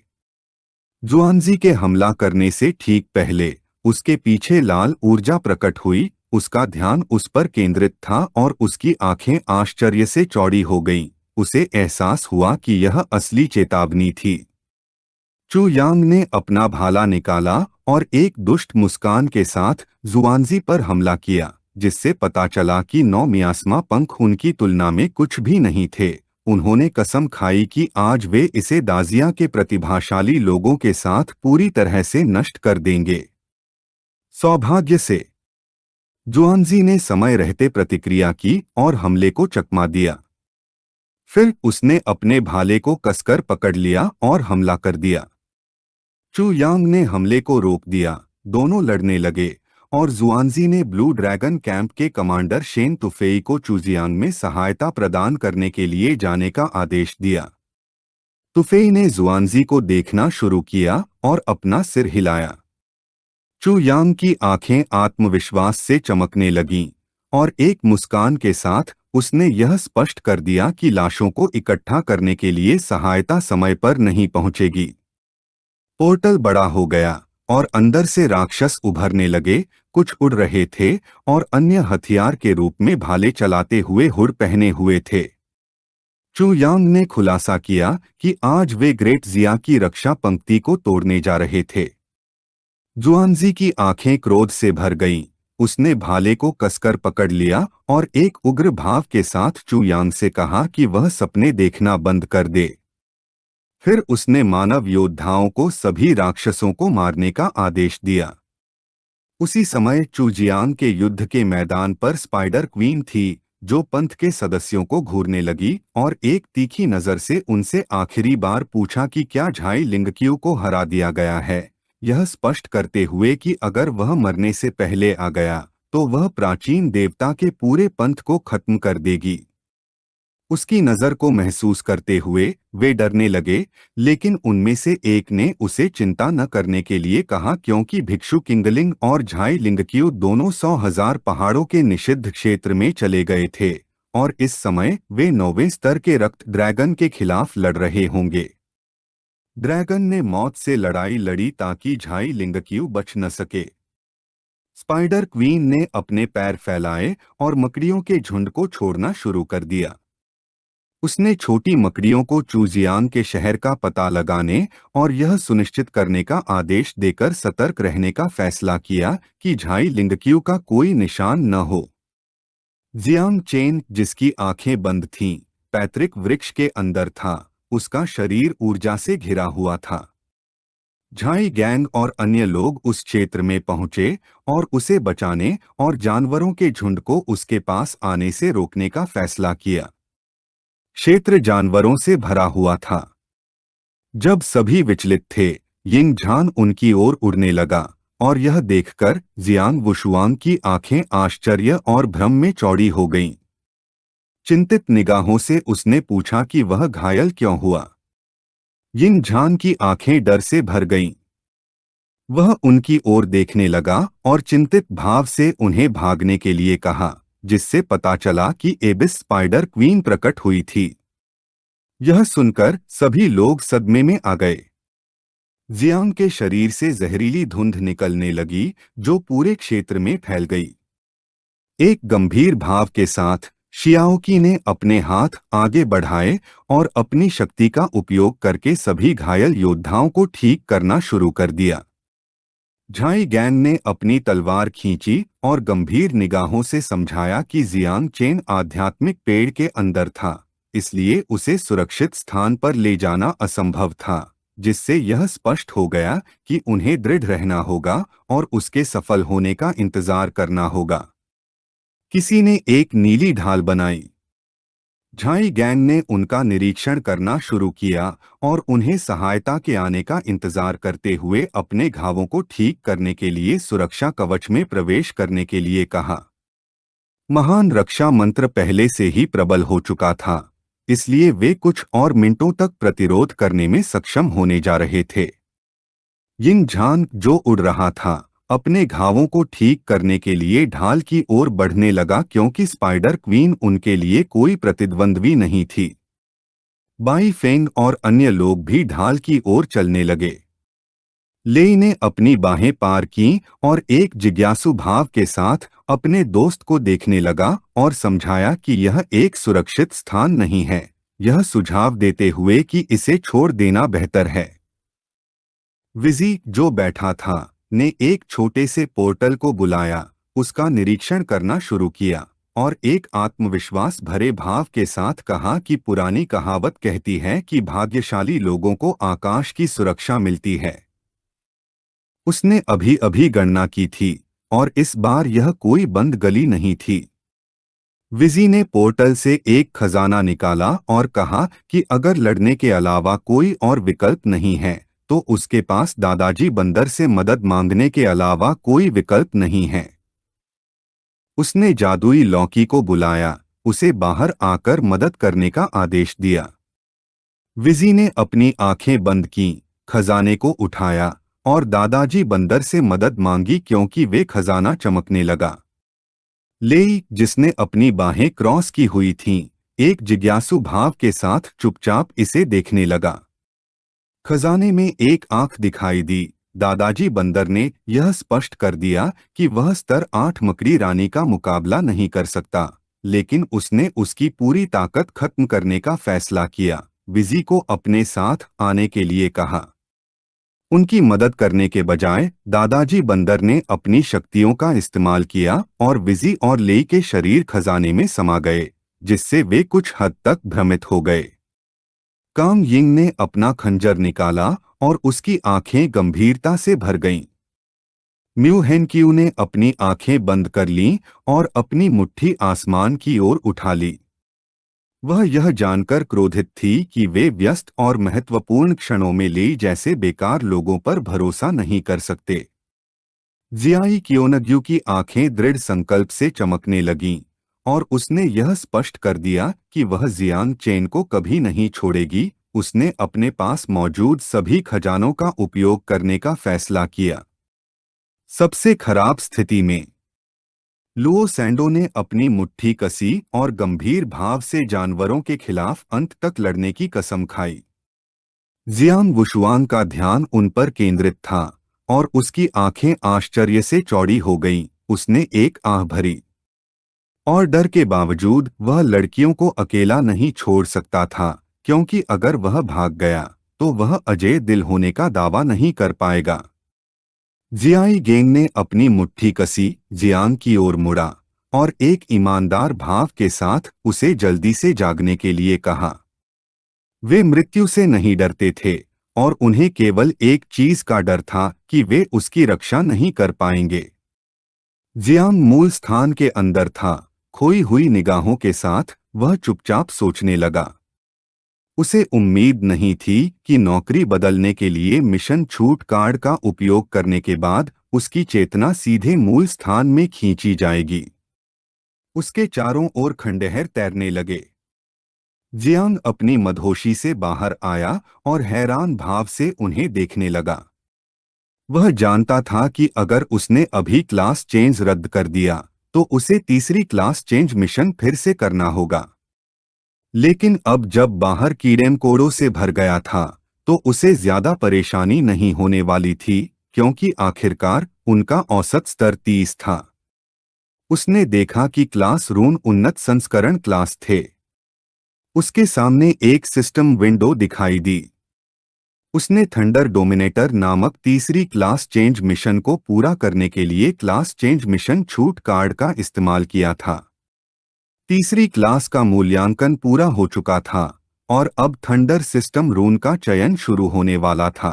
जुआनजी के हमला करने से ठीक पहले उसके पीछे लाल ऊर्जा प्रकट हुई। उसका ध्यान उस पर केंद्रित था और उसकी आंखें आश्चर्य से चौड़ी हो गईं। उसे एहसास हुआ कि यह असली चेतावनी थी। चू यांग ने अपना भाला निकाला और एक दुष्ट मुस्कान के साथ जुआनजी पर हमला किया, जिससे पता चला कि 9 मियास्मा पंख उनकी तुलना में कुछ भी नहीं थे। उन्होंने कसम खाई कि आज वे इसे दाजिया के प्रतिभाशाली लोगों के साथ पूरी तरह से नष्ट कर देंगे। सौभाग्य से जुआनजी ने समय रहते प्रतिक्रिया की और हमले को चकमा दिया। फिर उसने अपने भाले को कसकर पकड़ लिया और हमला कर दिया। चू यांग ने हमले को रोक दिया, दोनों लड़ने लगे और जुआनजी ने ब्लू ड्रैगन कैंप के कमांडर शेन तुफेई को चूजियांग में सहायता प्रदान करने के लिए जाने का आदेश दिया। तुफेई ने जुआनजी को देखना शुरू किया और अपना सिर हिलाया। चू यांग की आंखें आत्मविश्वास से चमकने लगीं और एक मुस्कान के साथ उसने यह स्पष्ट कर दिया कि लाशों को इकट्ठा करने के लिए सहायता समय पर नहीं पहुंचेगी। पोर्टल बड़ा हो गया और अंदर से राक्षस उभरने लगे। कुछ उड़ रहे थे और अन्य हथियार के रूप में भाले चलाते हुए हुड पहने हुए थे। चू यांग ने खुलासा किया कि आज वे ग्रेट जिया की रक्षा पंक्ति को तोड़ने जा रहे थे। जुआनजी की आंखें क्रोध से भर गईं। उसने भाले को कसकर पकड़ लिया और एक उग्र भाव के साथ चू यांग से कहा कि वह सपने देखना बंद कर दे। फिर उसने मानव योद्धाओं को सभी राक्षसों को मारने का आदेश दिया। उसी समय चूजियांग के युद्ध के मैदान पर स्पाइडर क्वीन थी, जो पंथ के सदस्यों को घूरने लगी और एक तीखी नजर से उनसे आखिरी बार पूछा कि क्या झाई लिंगक्यू को हरा दिया गया है, यह स्पष्ट करते हुए कि अगर वह मरने से पहले आ गया तो वह प्राचीन देवता के पूरे पंथ को खत्म कर देगी। उसकी नजर को महसूस करते हुए वे डरने लगे, लेकिन उनमें से एक ने उसे चिंता न करने के लिए कहा क्योंकि भिक्षु किंगलिंग और झाई लिंगक्यू दोनों 100,000 पहाड़ों के निषिद्ध क्षेत्र में चले गए थे और इस समय वे 9वें स्तर के रक्त ड्रैगन के खिलाफ लड़ रहे होंगे। ड्रैगन ने मौत से लड़ाई लड़ी ताकि झाई लिंगक्यू बच न सके। स्पाइडर क्वीन ने अपने पैर फैलाए और मकड़ियों के झुंड को छोड़ना शुरू कर दिया। उसने छोटी मकड़ियों को चूजियांग के शहर का पता लगाने और यह सुनिश्चित करने का आदेश देकर सतर्क रहने का फैसला किया कि झाई लिंगक्यू का कोई निशान न हो। जियांग चेन, जिसकी आंखें बंद थीं, पैतृक वृक्ष के अंदर था। उसका शरीर ऊर्जा से घिरा हुआ था। झाई गैंग और अन्य लोग उस क्षेत्र में पहुंचे और उसे बचाने और जानवरों के झुंड को उसके पास आने से रोकने का फैसला किया। क्षेत्र जानवरों से भरा हुआ था। जब सभी विचलित थे, यिंग झान उनकी ओर उड़ने लगा और यह देखकर जियांग वुशुआंग की आंखें आश्चर्य और भ्रम में चौड़ी हो गईं। चिंतित निगाहों से उसने पूछा कि वह घायल क्यों हुआ। यिंग झान की आंखें डर से भर गईं। वह उनकी ओर देखने लगा और चिंतित भाव से उन्हें भागने के लिए कहा, जिससे पता चला कि एबिस स्पाइडर क्वीन प्रकट हुई थी। यह सुनकर सभी लोग सदमे में आ गए। जियांग के शरीर से जहरीली धुंध निकलने लगी जो पूरे क्षेत्र में फैल गई। एक गंभीर भाव के साथ शियाओकी ने अपने हाथ आगे बढ़ाए और अपनी शक्ति का उपयोग करके सभी घायल योद्धाओं को ठीक करना शुरू कर दिया। झाई गैंग ने अपनी तलवार खींची और गंभीर निगाहों से समझाया कि जियांग चेन आध्यात्मिक पेड़ के अंदर था, इसलिए उसे सुरक्षित स्थान पर ले जाना असंभव था, जिससे यह स्पष्ट हो गया कि उन्हें दृढ़ रहना होगा और उसके सफल होने का इंतजार करना होगा। किसी ने एक नीली ढाल बनाई। झाई गैंग ने उनका निरीक्षण करना शुरू किया और उन्हें सहायता के आने का इंतजार करते हुए अपने घावों को ठीक करने के लिए सुरक्षा कवच में प्रवेश करने के लिए कहा। महान रक्षा मंत्र पहले से ही प्रबल हो चुका था, इसलिए वे कुछ और मिनटों तक प्रतिरोध करने में सक्षम होने जा रहे थे। यिंग झान, जो उड़ रहा था, अपने घावों को ठीक करने के लिए ढाल की ओर बढ़ने लगा क्योंकि स्पाइडर क्वीन उनके लिए कोई प्रतिद्वंद्वी नहीं थी। बाई फेंग और अन्य लोग भी ढाल की ओर चलने लगे। लेई ने अपनी बाहें पार की और एक जिज्ञासु भाव के साथ अपने दोस्त को देखने लगा और समझाया कि यह एक सुरक्षित स्थान नहीं है, यह सुझाव देते हुए कि इसे छोड़ देना बेहतर है। विजी, जो बैठा था, ने एक छोटे से पोर्टल को बुलाया, उसका निरीक्षण करना शुरू किया और एक आत्मविश्वास भरे भाव के साथ कहा कि पुरानी कहावत कहती है कि भाग्यशाली लोगों को आकाश की सुरक्षा मिलती है। उसने अभी अभी गणना की थी और इस बार यह कोई बंद गली नहीं थी। विजी ने पोर्टल से एक खजाना निकाला और कहा कि अगर लड़ने के अलावा कोई और विकल्प नहीं है तो उसके पास दादाजी बंदर से मदद मांगने के अलावा कोई विकल्प नहीं है। उसने जादुई लौकी को बुलाया, उसे बाहर आकर मदद करने का आदेश दिया। विजी ने अपनी आंखें बंद की, खजाने को उठाया और दादाजी बंदर से मदद मांगी क्योंकि वे खजाना चमकने लगा। लेई, जिसने अपनी बाहें क्रॉस की हुई थीं, एक जिज्ञासु भाव के साथ चुपचाप इसे देखने लगा। खजाने में एक आंख दिखाई दी। दादाजी बंदर ने यह स्पष्ट कर दिया कि वह स्तर 8 मकड़ी रानी का मुकाबला नहीं कर सकता, लेकिन उसने उसकी पूरी ताकत खत्म करने का फैसला किया। विजी को अपने साथ आने के लिए कहा। उनकी मदद करने के बजाय दादाजी बंदर ने अपनी शक्तियों का इस्तेमाल किया और विजी और लेई के शरीर खजाने में समा गए, जिससे वे कुछ हद तक भ्रमित हो गए। कांग यिंग ने अपना खंजर निकाला और उसकी आंखें गंभीरता से भर गईं। म्यू हेनक्यू ने अपनी आंखें बंद कर लीं और अपनी मुट्ठी आसमान की ओर उठा ली। वह यह जानकर क्रोधित थी कि वे व्यस्त और महत्वपूर्ण क्षणों में ली जैसे बेकार लोगों पर भरोसा नहीं कर सकते। जियाई क्योनग्यू की आंखें दृढ़ संकल्प से चमकने लगीं और उसने यह स्पष्ट कर दिया कि वह जियांग चेन को कभी नहीं छोड़ेगी। उसने अपने पास मौजूद सभी खजानों का उपयोग करने का फैसला किया। सबसे खराब स्थिति में लुओ सैंडो ने अपनी मुट्ठी कसी और गंभीर भाव से जानवरों के खिलाफ अंत तक लड़ने की कसम खाई। जियांग वुशुआंग का ध्यान उन पर केंद्रित था और उसकी आंखें आश्चर्य से चौड़ी हो गईं। उसने एक आह भरी और डर के बावजूद वह लड़कियों को अकेला नहीं छोड़ सकता था, क्योंकि अगर वह भाग गया तो वह अजय दिल होने का दावा नहीं कर पाएगा। जियाई गेंग ने अपनी मुट्ठी कसी, जियांग की ओर मुड़ा और एक ईमानदार भाव के साथ उसे जल्दी से जागने के लिए कहा। वे मृत्यु से नहीं डरते थे और उन्हें केवल एक चीज का डर था कि वे उसकी रक्षा नहीं कर पाएंगे। जियांग मूल स्थान के अंदर था। खोई हुई निगाहों के साथ वह चुपचाप सोचने लगा। उसे उम्मीद नहीं थी कि नौकरी बदलने के लिए मिशन छूट कार्ड का उपयोग करने के बाद उसकी चेतना सीधे मूल स्थान में खींची जाएगी। उसके चारों ओर खंडहर तैरने लगे। जियांग अपनी मदहोशी से बाहर आया और हैरान भाव से उन्हें देखने लगा। वह जानता था कि अगर उसने अभी क्लास चेंज रद्द कर दिया तो उसे तीसरी क्लास चेंज मिशन फिर से करना होगा। लेकिन अब जब बाहर कीड़े मकोड़ों से भर गया था तो उसे ज्यादा परेशानी नहीं होने वाली थी, क्योंकि आखिरकार उनका औसत स्तर 30 था। उसने देखा कि क्लास रूम उन्नत संस्करण क्लास थे। उसके सामने एक सिस्टम विंडो दिखाई दी। उसने थंडर डोमिनेटर नामक तीसरी क्लास चेंज मिशन को पूरा करने के लिए क्लास चेंज मिशन छूट कार्ड का इस्तेमाल किया था। तीसरी क्लास का मूल्यांकन पूरा हो चुका था और अब थंडर सिस्टम रून का चयन शुरू होने वाला था।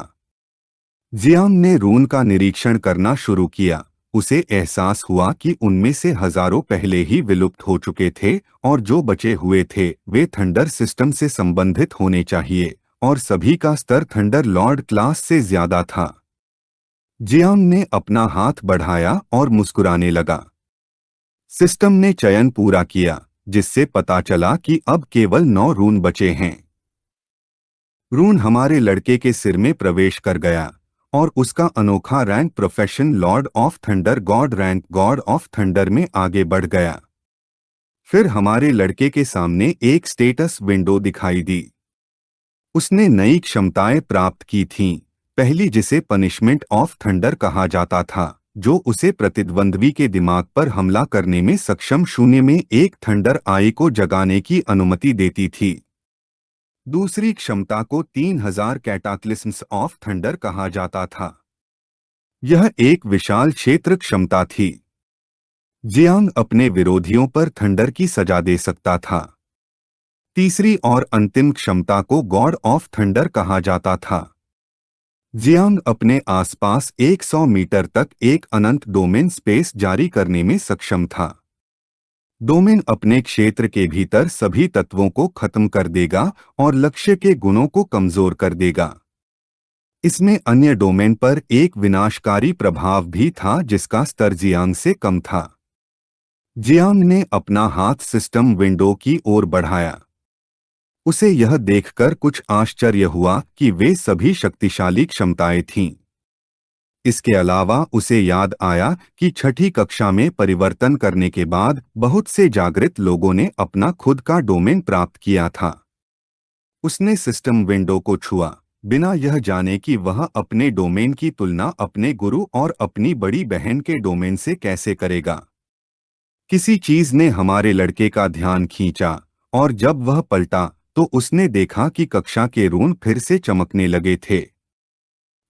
जियांग ने रून का निरीक्षण करना शुरू किया। उसे एहसास हुआ कि उनमें से हजारों पहले ही विलुप्त हो चुके थे और जो बचे हुए थे वे थंडर सिस्टम से संबंधित होने चाहिए और सभी का स्तर थंडर लॉर्ड क्लास से ज्यादा था। जियांग ने अपना हाथ बढ़ाया और मुस्कुराने लगा। सिस्टम ने चयन पूरा किया, जिससे पता चला कि अब केवल 9 रून बचे हैं। रून हमारे लड़के के सिर में प्रवेश कर गया और उसका अनोखा rank profession Lord of thunder God rank God of thunder में आगे बढ़ गया। फिर हमारे लड़के के सामने एक स्टेटस विंडो दिखाई दी। उसने नई क्षमताएं प्राप्त की थीं। पहली, जिसे पनिशमेंट ऑफ थंडर कहा जाता था, जो उसे प्रतिद्वंद्वी के दिमाग पर हमला करने में सक्षम शून्य में एक थंडर आई को जगाने की अनुमति देती थी। दूसरी क्षमता को 3000 कैटाक्लिस्म्स ऑफ थंडर कहा जाता था। यह एक विशाल क्षेत्र क्षमता थी। जियांग अपने विरोधियों पर थंडर की सजा दे सकता था। तीसरी और अंतिम क्षमता को गॉड ऑफ थंडर कहा जाता था। जियांग अपने आसपास 100 मीटर तक एक अनंत डोमेन स्पेस जारी करने में सक्षम था। डोमेन अपने क्षेत्र के भीतर सभी तत्वों को खत्म कर देगा और लक्ष्य के गुणों को कमजोर कर देगा। इसमें अन्य डोमेन पर एक विनाशकारी प्रभाव भी था जिसका स्तर जियांग से कम था। जियांग ने अपना हाथ सिस्टम विंडो की ओर बढ़ाया। उसे यह देखकर कुछ आश्चर्य हुआ कि वे सभी शक्तिशाली क्षमताएं थीं। इसके अलावा उसे याद आया कि छठी कक्षा में परिवर्तन करने के बाद बहुत से जागृत लोगों ने अपना खुद का डोमेन प्राप्त किया था। उसने सिस्टम विंडो को छुआ, बिना यह जाने कि वह अपने डोमेन की तुलना अपने गुरु और अपनी बड़ी बहन के डोमेन से कैसे करेगा। किसी चीज ने हमारे लड़के का ध्यान खींचा और जब वह पलटा तो उसने देखा कि कक्षा के रून फिर से चमकने लगे थे।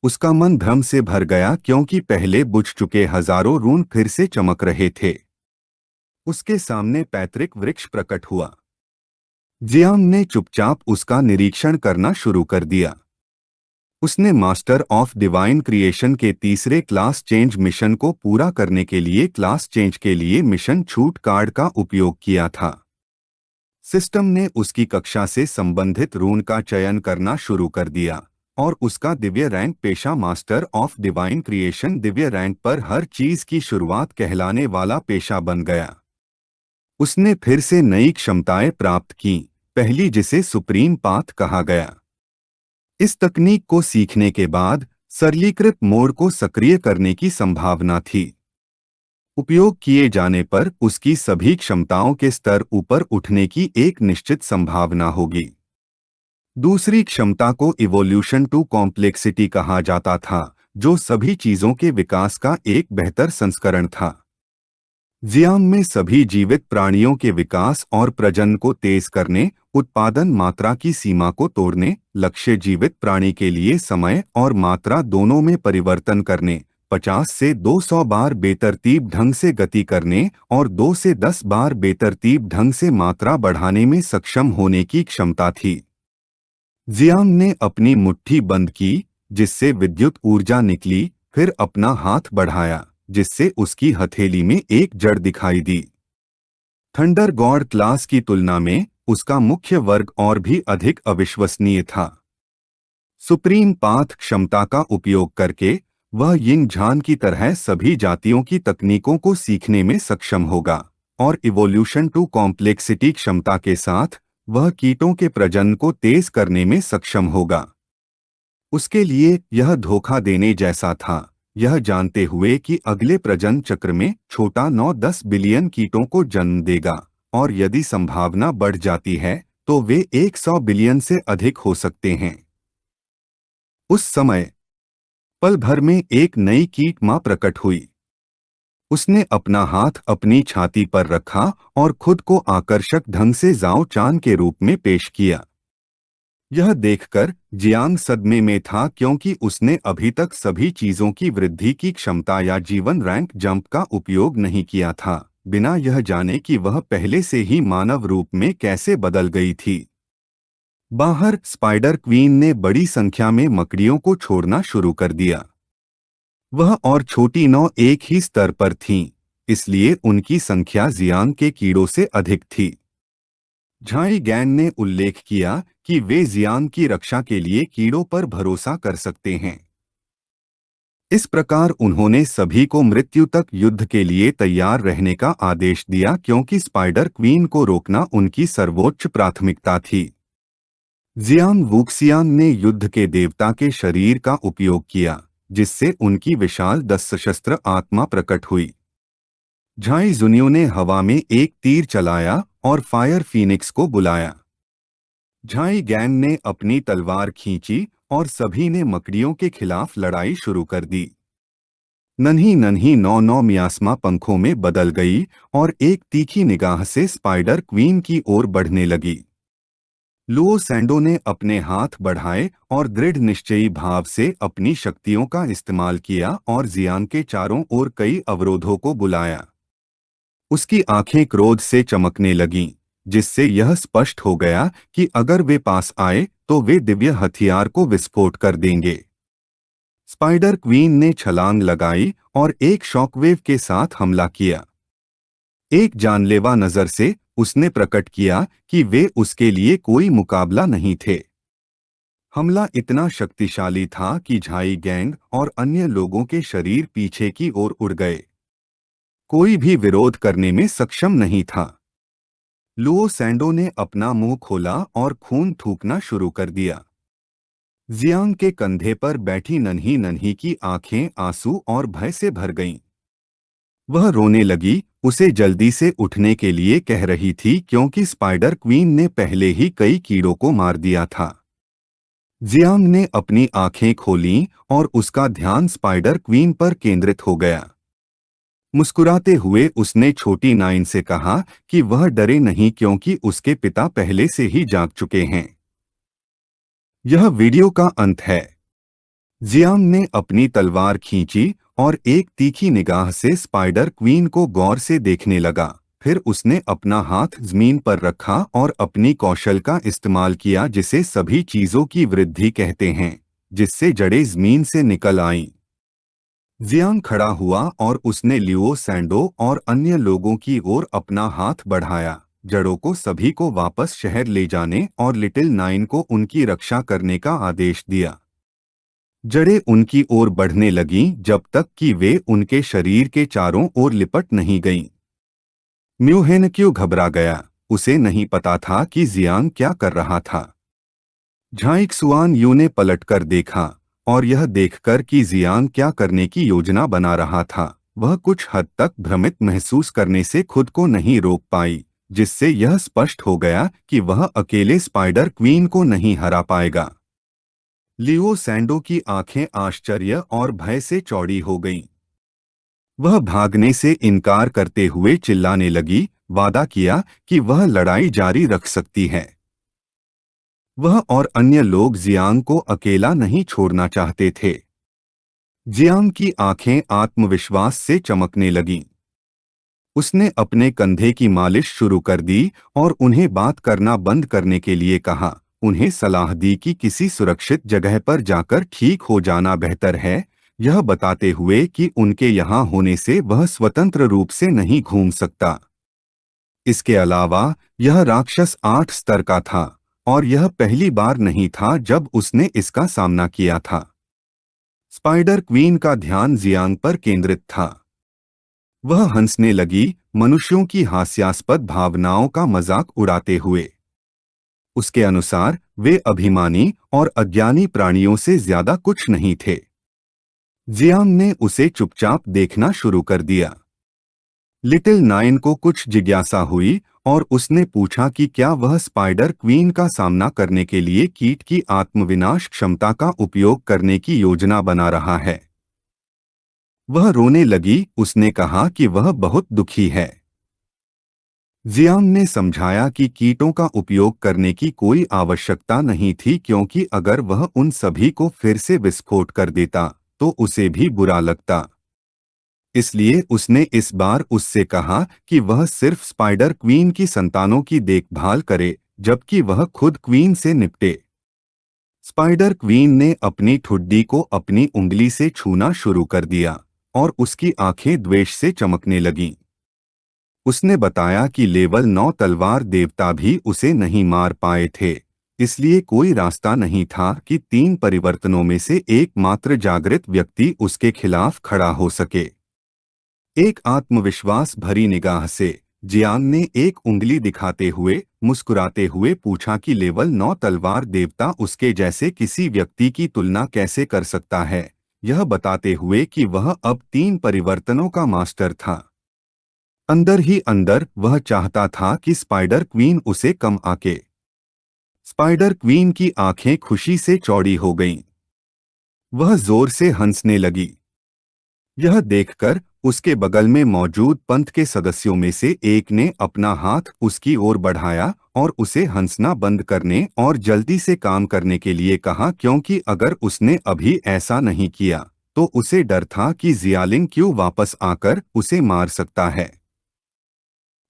उसका मन भ्रम से भर गया, क्योंकि पहले बुझ चुके हजारों रून फिर से चमक रहे थे। उसके सामने पैतृक वृक्ष प्रकट हुआ। जियांग ने चुपचाप उसका निरीक्षण करना शुरू कर दिया। उसने मास्टर ऑफ डिवाइन क्रिएशन के तीसरे क्लास चेंज मिशन को पूरा करने के लिए क्लास चेंज के लिए मिशन छूट कार्ड का उपयोग किया था। सिस्टम ने उसकी कक्षा से संबंधित रून का चयन करना शुरू कर दिया और उसका दिव्य रैंक पेशा master of divine creation Divya rank पर हर चीज की शुरुआत कहलाने वाला पेशा बन गया। उसने फिर से नई क्षमताएं प्राप्त की, पहली जिसे सुप्रीम पाथ कहा गया। इस तकनीक को सीखने के बाद सरलीकृत मोड को सक्रिय करने की संभावना थी। उपयोग किए जाने पर उसकी सभी क्षमताओं के स्तर ऊपर उठने की एक निश्चित संभावना होगी। दूसरी क्षमता को इवोल्यूशन टू कॉम्प्लेक्सिटी कहा जाता था, जो सभी चीजों के विकास का एक बेहतर संस्करण था। जियांग में सभी जीवित प्राणियों के विकास और प्रजनन को तेज करने, उत्पादन मात्रा की सीमा को तोड़ने, लक्ष्य जीवित प्राणी के लिए समय और मात्रा दोनों में परिवर्तन करने, 50 से 200 बार बेतरतीब ढंग से गति करने और 2 से 10 बार बेतरतीब ढंग से मात्रा बढ़ाने में सक्षम होने की क्षमता थी। जियांग ने अपनी मुट्ठी बंद की, जिससे विद्युत ऊर्जा निकली, फिर अपना हाथ बढ़ाया, जिससे उसकी हथेली में एक जड़ दिखाई दी। थंडर गॉड क्लास की तुलना में उसका मुख्य वर्ग और भी अधिक अविश्वसनीय था। सुप्रीम पाथ क्षमता का उपयोग करके वह यिंग झान की तरह सभी जातियों की तकनीकों को सीखने में सक्षम होगा और इवोल्यूशन टू कॉम्प्लेक्सिटी क्षमता के साथ वह कीटों के प्रजनन को तेज करने में सक्षम होगा। उसके लिए यह धोखा देने जैसा था, यह जानते हुए कि अगले प्रजनन चक्र में छोटा 9-10 बिलियन कीटों को जन्म देगा और यदि संभावना बढ़ जाती है तो वे 100 बिलियन से अधिक हो सकते हैं। उस समय पल भर में एक नई कीट मां प्रकट हुई। उसने अपना हाथ अपनी छाती पर रखा और खुद को आकर्षक ढंग से जाओ चान के रूप में पेश किया। यह देखकर जियांग सदमे में था, क्योंकि उसने अभी तक सभी चीजों की वृद्धि की क्षमता या जीवन रैंक जंप का उपयोग नहीं किया था, बिना यह जाने कि वह पहले से ही मानव रूप में कैसे बदल गई थी। बाहर स्पाइडर क्वीन ने बड़ी संख्या में मकड़ियों को छोड़ना शुरू कर दिया। वह और छोटी नौ एक ही स्तर पर थीं, इसलिए उनकी संख्या जियांग के कीड़ों से अधिक थी। झाई गैन ने उल्लेख किया कि वे जियांग की रक्षा के लिए कीड़ों पर भरोसा कर सकते हैं। इस प्रकार उन्होंने सभी को मृत्यु तक युद्ध के लिए तैयार रहने का आदेश दिया, क्योंकि स्पाइडर क्वीन को रोकना उनकी सर्वोच्च प्राथमिकता थी। जियांग वुक्सियांग ने युद्ध के देवता के शरीर का उपयोग किया, जिससे उनकी विशाल 10 सशस्त्र आत्मा प्रकट हुई। झाई जुनियो ने हवा में एक तीर चलाया और फायर फीनिक्स को बुलाया। झाई गैंग ने अपनी तलवार खींची और सभी ने मकड़ियों के खिलाफ लड़ाई शुरू कर दी। नन्ही नन्ही 9 मियास्मा पंखों में बदल गई और एक तीखी निगाह से स्पाइडर क्वीन की ओर बढ़ने लगी। लुओ सैंडो ने अपने हाथ बढ़ाए और दृढ़ निश्चयी भाव से अपनी शक्तियों का इस्तेमाल किया और जियांग के चारों ओर कई अवरोधों को बुलाया। उसकी आंखें क्रोध से चमकने लगीं, जिससे यह स्पष्ट हो गया कि अगर वे पास आए तो वे दिव्य हथियार को विस्फोट कर देंगे। स्पाइडर क्वीन ने छलांग लगाई और एक शॉकवेव के साथ हमला किया। एक जानलेवा नजर से उसने प्रकट किया कि वे उसके लिए कोई मुकाबला नहीं थे। हमला इतना शक्तिशाली था कि झाई गैंग और अन्य लोगों के शरीर पीछे की ओर उड़ गए। कोई भी विरोध करने में सक्षम नहीं था। लुओ सैंडो ने अपना मुंह खोला और खून थूकना शुरू कर दिया। जियांग के कंधे पर बैठी नन्ही नन्ही की आंखें आंसू और भय से भर गईं। वह रोने लगी, उसे जल्दी से उठने के लिए कह रही थी, क्योंकि स्पाइडर क्वीन ने पहले ही कई कीड़ों को मार दिया था। जियांग ने अपनी आंखें खोलीं और उसका ध्यान स्पाइडर क्वीन पर केंद्रित हो गया। मुस्कुराते हुए उसने छोटी नाइन से कहा कि वह डरे नहीं, क्योंकि उसके पिता पहले से ही जाग चुके हैं। यह वीडियो का अंत है। जियांग ने अपनी तलवार खींची और एक तीखी निगाह से स्पाइडर क्वीन को गौर से देखने लगा, फिर उसने अपना हाथ जमीन पर रखा और अपनी कौशल का इस्तेमाल किया, जिसे सभी चीजों की वृद्धि कहते हैं, जिससे जड़ें जमीन से निकल आईं। जियांग खड़ा हुआ और उसने लियो सैंडो और अन्य लोगों की ओर अपना हाथ बढ़ाया, जड़ों को सभी को वापस शहर ले जाने और लिटिल नाइन को उनकी रक्षा करने का आदेश दिया। जड़ें उनकी ओर बढ़ने लगीं जब तक कि वे उनके शरीर के चारों ओर लिपट नहीं गईं। म्यूहेन क्यों घबरा गया, उसे नहीं पता था कि जियांग क्या कर रहा था। झाइक्सुआन यू ने पलटकर देखा, और यह देखकर कि जियांग क्या करने की योजना बना रहा था, वह कुछ हद तक भ्रमित महसूस करने से खुद को नहीं रोक पाई, जिससे यह स्पष्ट हो गया कि वह अकेले स्पाइडर क्वीन को नहीं हरा पाएगा। लियो सैंडो की आंखें आश्चर्य और भय से चौड़ी हो गईं। वह भागने से इनकार करते हुए चिल्लाने लगी, वादा किया कि वह लड़ाई जारी रख सकती है। वह और अन्य लोग जियांग को अकेला नहीं छोड़ना चाहते थे। जियांग की आंखें आत्मविश्वास से चमकने लगीं। उसने अपने कंधे की मालिश शुरू कर दी और उन्हें बात करना बंद करने के लिए कहा। उन्हें सलाह दी कि किसी सुरक्षित जगह पर जाकर ठीक हो जाना बेहतर है, यह बताते हुए कि उनके यहाँ होने से वह स्वतंत्र रूप से नहीं घूम सकता। इसके अलावा यह राक्षस 8 स्तर का था, और यह पहली बार नहीं था जब उसने इसका सामना किया था। स्पाइडर क्वीन का ध्यान जियांग पर केंद्रित था। वह हंसने लगी, मनुष्यों की हास्यास्पद भावनाओं का मजाक उड़ाते हुए। उसके अनुसार वे अभिमानी और अज्ञानी प्राणियों से ज्यादा कुछ नहीं थे। जियांग ने उसे चुपचाप देखना शुरू कर दिया। लिटिल नाइन को कुछ जिज्ञासा हुई और उसने पूछा कि क्या वह स्पाइडर क्वीन का सामना करने के लिए कीट की आत्मविनाश क्षमता का उपयोग करने की योजना बना रहा है। वह रोने लगी, उसने कहा कि वह बहुत दुखी है। जियांग ने समझाया कि कीटों का उपयोग करने की कोई आवश्यकता नहीं थी, क्योंकि अगर वह उन सभी को फिर से विस्फोट कर देता तो उसे भी बुरा लगता। इसलिए उसने इस बार उससे कहा कि वह सिर्फ स्पाइडर क्वीन की संतानों की देखभाल करे, जबकि वह खुद क्वीन से निपटे। स्पाइडर क्वीन ने अपनी ठुड्डी को अपनी उंगली से छूना शुरू कर दिया और उसकी आंखें द्वेष से चमकने लगीं। उसने बताया कि लेवल 9 तलवार देवता भी उसे नहीं मार पाए थे, इसलिए कोई रास्ता नहीं था कि 3 परिवर्तनों में से एकमात्र जागृत व्यक्ति उसके खिलाफ खड़ा हो सके। एक आत्मविश्वास भरी निगाह से जियांग ने एक उंगली दिखाते हुए मुस्कुराते हुए पूछा कि लेवल 9 तलवार देवता उसके जैसे किसी व्यक्ति की तुलना कैसे कर सकता है, यह बताते हुए कि वह अब 3 परिवर्तनों का मास्टर था। अंदर ही अंदर वह चाहता था कि स्पाइडर क्वीन उसे कम आके। स्पाइडर क्वीन की आंखें खुशी से चौड़ी हो गईं। वह जोर से हंसने लगी। यह देखकर उसके बगल में मौजूद पंथ के सदस्यों में से एक ने अपना हाथ उसकी ओर बढ़ाया और उसे हंसना बंद करने और जल्दी से काम करने के लिए कहा, क्योंकि अगर उसने अभी ऐसा नहीं किया तो उसे डर था कि जियालिंग क्यों वापस आकर उसे मार सकता है।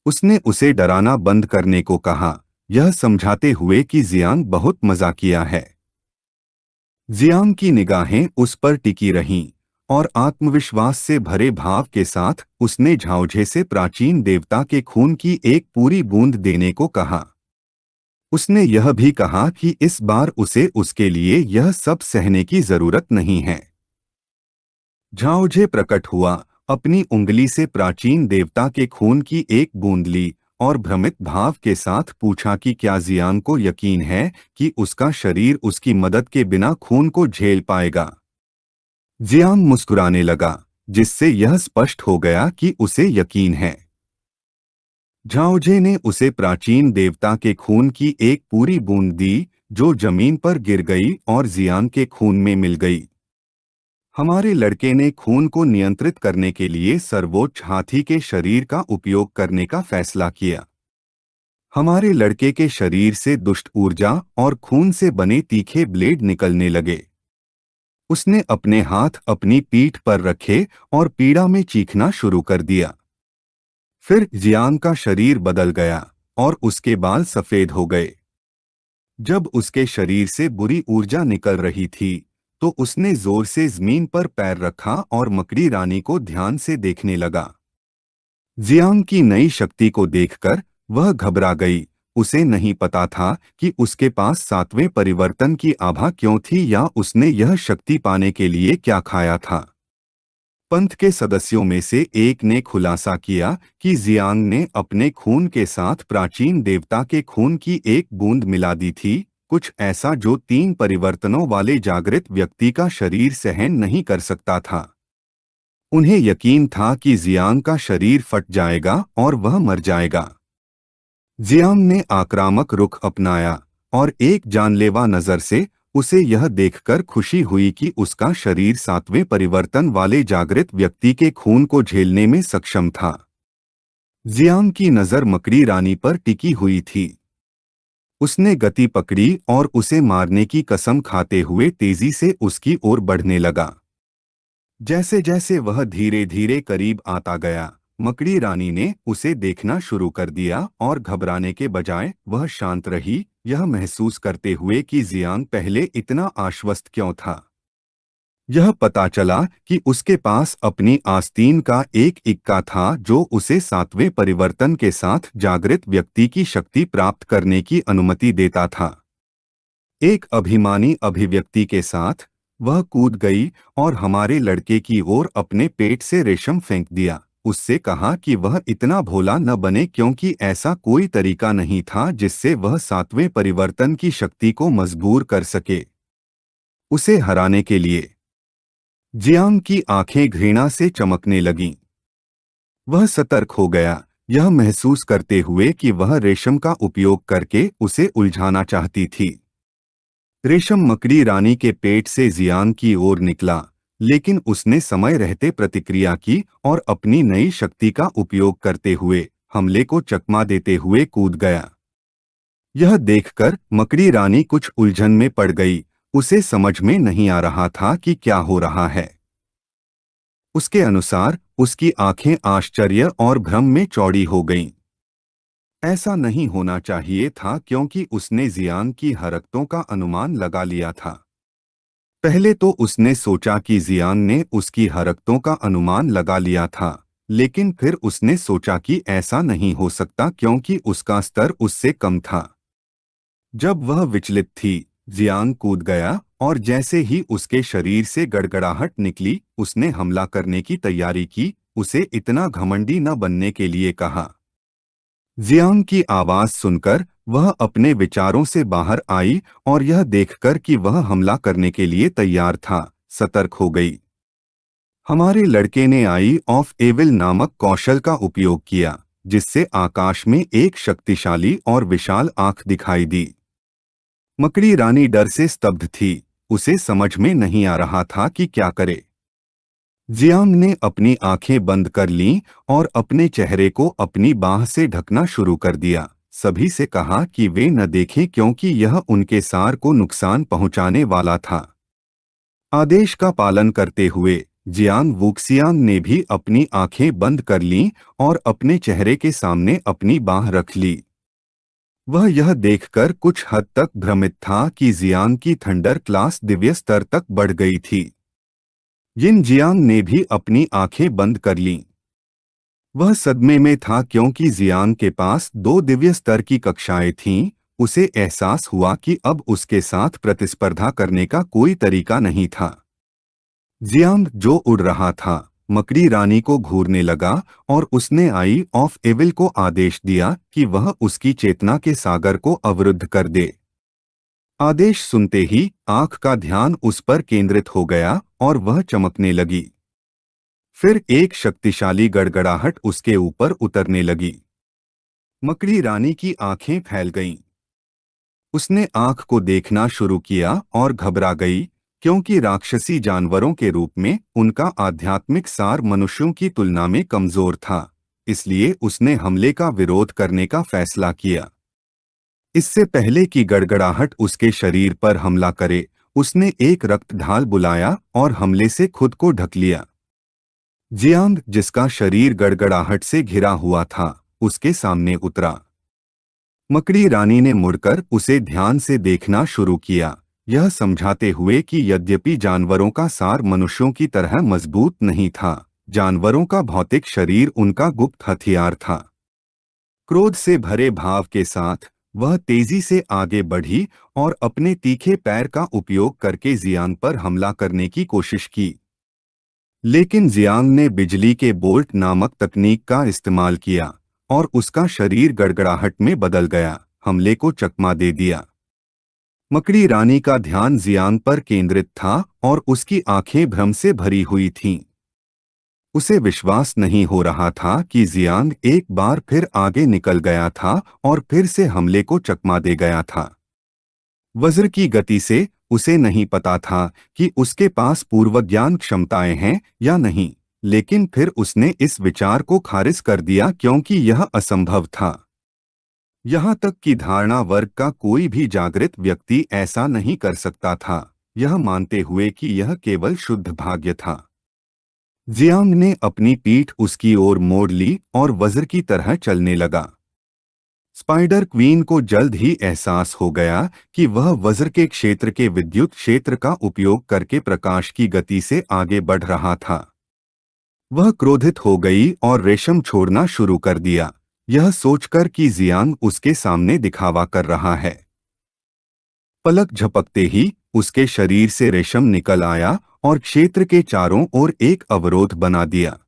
उसने उसे डराना बंद करने को कहा, यह समझाते हुए कि जियांग बहुत मजाकिया है। जियांग की निगाहें उस पर टिकी रहीं और आत्मविश्वास से भरे भाव के साथ उसने झाओझे से प्राचीन देवता के खून की एक पूरी बूंद देने को कहा। उसने यह भी कहा कि इस बार उसे उसके लिए यह सब सहने की जरूरत नहीं है। झाओझे प्रकट हुआ, अपनी उंगली से प्राचीन देवता के खून की एक बूंद ली और भ्रमित भाव के साथ पूछा कि क्या जियांग को यकीन है कि उसका शरीर उसकी मदद के बिना खून को झेल पाएगा। जियांग मुस्कुराने लगा, जिससे यह स्पष्ट हो गया कि उसे यकीन है। झाओझे ने उसे प्राचीन देवता के खून की एक पूरी बूंद दी, जो जमीन पर गिर गई और जियांग के खून में मिल गई। हमारे लड़के ने खून को नियंत्रित करने के लिए सर्वोच्च हाथी के शरीर का उपयोग करने का फैसला किया। हमारे लड़के के शरीर से दुष्ट ऊर्जा और खून से बने तीखे ब्लेड निकलने लगे। उसने अपने हाथ अपनी पीठ पर रखे और पीड़ा में चीखना शुरू कर दिया। फिर जियांग का शरीर बदल गया और उसके बाल सफेद हो गए। जब उसके शरीर से बुरी ऊर्जा निकल रही थी तो उसने जोर से जमीन पर पैर रखा और मकड़ी रानी को ध्यान से देखने लगा। जियांग की नई शक्ति को देखकर वह घबरा गई। उसे नहीं पता था कि उसके पास सातवें परिवर्तन की आभा क्यों थी या उसने यह शक्ति पाने के लिए क्या खाया था। पंथ के सदस्यों में से एक ने खुलासा किया कि जियांग ने अपने खून के साथ प्राचीन देवता के खून की एक बूंद मिला दी थी, कुछ ऐसा जो 3 परिवर्तनों वाले जागृत व्यक्ति का शरीर सहन नहीं कर सकता था। उन्हें यकीन था कि जियांग का शरीर फट जाएगा और वह मर जाएगा। जियांग ने आक्रामक रुख अपनाया और एक जानलेवा नजर से उसे यह देखकर खुशी हुई कि उसका शरीर 7वें परिवर्तन वाले जागृत व्यक्ति के खून को झेलने में सक्षम था। जियांग की नजर मकड़ी रानी पर टिकी हुई थी। उसने गति पकड़ी और उसे मारने की कसम खाते हुए तेजी से उसकी ओर बढ़ने लगा। जैसे जैसे वह धीरे धीरे करीब आता गया, मकड़ी रानी ने उसे देखना शुरू कर दिया और घबराने के बजाय वह शांत रही, यह महसूस करते हुए कि जियांग पहले इतना आश्वस्त क्यों था। यह पता चला कि उसके पास अपनी आस्तीन का एक इक्का था जो उसे 7वें परिवर्तन के साथ जागृत व्यक्ति की शक्ति प्राप्त करने की अनुमति देता था। एक अभिमानी अभिव्यक्ति के साथ वह कूद गई और हमारे लड़के की ओर अपने पेट से रेशम फेंक दिया। उससे कहा कि वह इतना भोला न बने क्योंकि ऐसा कोई तरीका नहीं था जिससे वह 7वें परिवर्तन की शक्ति को मजबूर कर सके। उसे हराने के लिए जियांग की आंखें घृणा से चमकने लगीं। वह सतर्क हो गया, यह महसूस करते हुए कि वह रेशम का उपयोग करके उसे उलझाना चाहती थी। रेशम मकड़ी रानी के पेट से जियांग की ओर निकला, लेकिन उसने समय रहते प्रतिक्रिया की और अपनी नई शक्ति का उपयोग करते हुए हमले को चकमा देते हुए कूद गया। यह देखकर मकड़ी रानी कुछ उलझन में पड़ गई। उसे समझ में नहीं आ रहा था कि क्या हो रहा है। उसके अनुसार उसकी आंखें आश्चर्य और भ्रम में चौड़ी हो गईं। ऐसा नहीं होना चाहिए था क्योंकि उसने जियांग की हरकतों का अनुमान लगा लिया था। पहले तो उसने सोचा कि जियांग ने उसकी हरकतों का अनुमान लगा लिया था, लेकिन फिर उसने सोचा कि ऐसा नहीं हो सकता क्योंकि उसका स्तर उससे कम था। जब वह विचलित थी, जियांग कूद गया और जैसे ही उसके शरीर से गड़गड़ाहट निकली, उसने हमला करने की तैयारी की। उसे इतना घमंडी न बनने के लिए कहा। जियांग की आवाज सुनकर वह अपने विचारों से बाहर आई और यह देखकर कि वह हमला करने के लिए तैयार था, सतर्क हो गई। हमारे लड़के ने आई ऑफ एविल नामक कौशल का उपयोग किया, जिससे आकाश में एक शक्तिशाली और विशाल आंख दिखाई दी। मकड़ी रानी डर से स्तब्ध थी, उसे समझ में नहीं आ रहा था कि क्या करे। जियांग ने अपनी आंखें बंद कर लीं और अपने चेहरे को अपनी बाह से ढकना शुरू कर दिया। सभी से कहा कि वे न देखें क्योंकि यह उनके सार को नुकसान पहुंचाने वाला था। आदेश का पालन करते हुए जियांग वुक्सियांग ने भी अपनी आंखें बंद कर लीं और अपने चेहरे के सामने अपनी बाह रख ली। वह यह देखकर कुछ हद तक भ्रमित था कि जियांग की थंडर क्लास दिव्य स्तर तक बढ़ गई थी। यिन जियांग ने भी अपनी आंखें बंद कर लीं। वह सदमे में था क्योंकि जियांग के पास 2 दिव्य स्तर की कक्षाएं थीं। उसे एहसास हुआ कि अब उसके साथ प्रतिस्पर्धा करने का कोई तरीका नहीं था। जियांग जो उड़ रहा था, मकड़ी रानी को घूरने लगा और उसने आई ऑफ एविल को आदेश दिया कि वह उसकी चेतना के सागर को अवरुद्ध कर दे। आदेश सुनते ही आंख का ध्यान उस पर केंद्रित हो गया और वह चमकने लगी। फिर एक शक्तिशाली गड़गड़ाहट उसके ऊपर उतरने लगी। मकड़ी रानी की आंखें फैल गईं। उसने आंख को देखना शुरू किया और घबरा गई क्योंकि राक्षसी जानवरों के रूप में उनका आध्यात्मिक सार मनुष्यों की तुलना में कमजोर था। इसलिए उसने हमले का विरोध करने का फैसला किया। इससे पहले कि गड़गड़ाहट उसके शरीर पर हमला करे, उसने एक रक्त ढाल बुलाया और हमले से खुद को ढक लिया। जियांग, जिसका शरीर गड़गड़ाहट से घिरा हुआ था, उसके सामने उतरा। मकड़ी रानी ने मुड़कर उसे ध्यान से देखना शुरू किया, यह समझाते हुए कि यद्यपि जानवरों का सार मनुष्यों की तरह मजबूत नहीं था, जानवरों का भौतिक शरीर उनका गुप्त हथियार था। क्रोध से भरे भाव के साथ वह तेजी से आगे बढ़ी और अपने तीखे पैर का उपयोग करके जियांग पर हमला करने की कोशिश की। लेकिन जियांग ने बिजली के बोल्ट नामक तकनीक का इस्तेमाल किया और उसका शरीर गड़गड़ाहट में बदल गया, हमले को चकमा दे दिया। मकड़ी रानी का ध्यान जियांग पर केंद्रित था और उसकी आंखें भ्रम से भरी हुई थीं। उसे विश्वास नहीं हो रहा था कि जियांग एक बार फिर आगे निकल गया था और फिर से हमले को चकमा दे गया था। वज्र की गति से उसे नहीं पता था कि उसके पास पूर्वज्ञान क्षमताएं हैं या नहीं, लेकिन फिर उसने इस विचार को खारिज कर दिया क्योंकि यह असंभव था। यहाँ तक कि धारणा वर्ग का कोई भी जागृत व्यक्ति ऐसा नहीं कर सकता था, यह मानते हुए कि यह केवल शुद्ध भाग्य था। जियांग ने अपनी पीठ उसकी ओर मोड़ ली और वज्र की तरह चलने लगा। स्पाइडर क्वीन को जल्द ही एहसास हो गया कि वह वज्र के क्षेत्र के विद्युत क्षेत्र का उपयोग करके प्रकाश की गति से आगे बढ़ रहा था। वह क्रोधित हो गई और रेशम छोड़ना शुरू कर दिया, यह सोचकर कि जियांग उसके सामने दिखावा कर रहा है। पलक झपकते ही उसके शरीर से रेशम निकल आया और क्षेत्र के चारों ओर एक अवरोध बना दिया।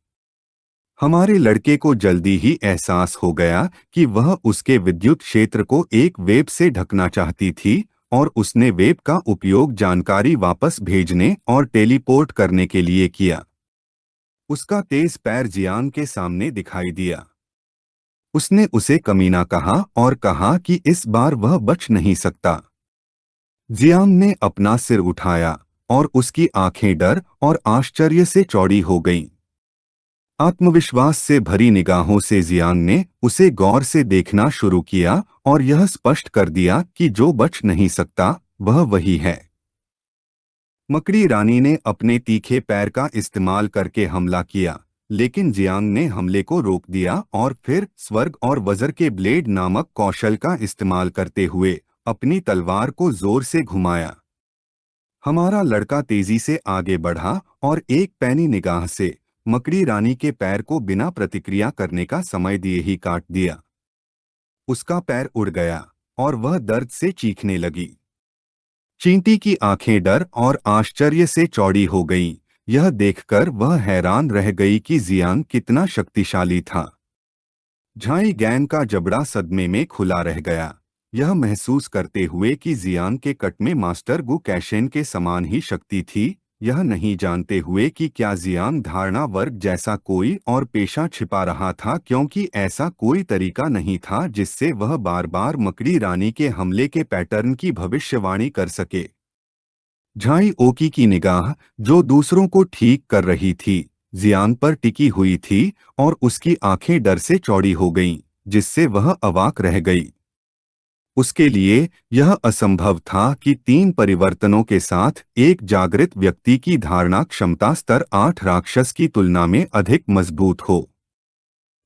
हमारे लड़के को जल्दी ही एहसास हो गया कि वह उसके विद्युत क्षेत्र को एक वेब से ढकना चाहती थी और उसने वेब का उपयोग जानकारी वापस भेजने और टेलीपोर्ट करने के लिए किया। उसका तेज पैर जियांग के सामने दिखाई दिया। उसने उसे कमीना कहा और कहा कि इस बार वह बच नहीं सकता। जियांग ने अपना सिर उठाया और उसकी आंखें डर और आश्चर्य से चौड़ी हो गईं। आत्मविश्वास से भरी निगाहों से जियांग ने उसे गौर से देखना शुरू किया और यह स्पष्ट कर दिया कि जो बच नहीं सकता वह वही है। मकड़ी रानी ने अपने तीखे पैर का इस्तेमाल करके हमला किया, लेकिन जियांग ने हमले को रोक दिया और फिर स्वर्ग और वज्र के ब्लेड नामक कौशल का इस्तेमाल करते हुए अपनी तलवार को जोर से घुमाया। हमारा लड़का तेजी से आगे बढ़ा और एक पैनी निगाह से मकड़ी रानी के पैर को बिना प्रतिक्रिया करने का समय दिए ही काट दिया। उसका पैर उड़ गया और वह दर्द से चीखने लगी। चींटी की आंखें डर और आश्चर्य से चौड़ी हो गईं। यह देखकर वह हैरान रह गई कि जियांग कितना शक्तिशाली था। झाई गैंग का जबड़ा सदमे में खुला रह गया, यह महसूस करते हुए कि जियांग के कट में मास्टर गु कैशेन के समान ही शक्ति थी, यह नहीं जानते हुए कि क्या जियांग धारणा वर्ग जैसा कोई और पेशा छिपा रहा था, क्योंकि ऐसा कोई तरीका नहीं था जिससे वह बार बार मकड़ी रानी के हमले के पैटर्न की भविष्यवाणी कर सके। झाई ओकी की निगाह, जो दूसरों को ठीक कर रही थी, जियांग पर टिकी हुई थी और उसकी आंखें डर से चौड़ी हो गईं, जिससे वह अवाक रह गई। उसके लिए यह असंभव था कि 3 परिवर्तनों के साथ एक जागृत व्यक्ति की धारणा क्षमता स्तर 8 राक्षस की तुलना में अधिक मजबूत हो।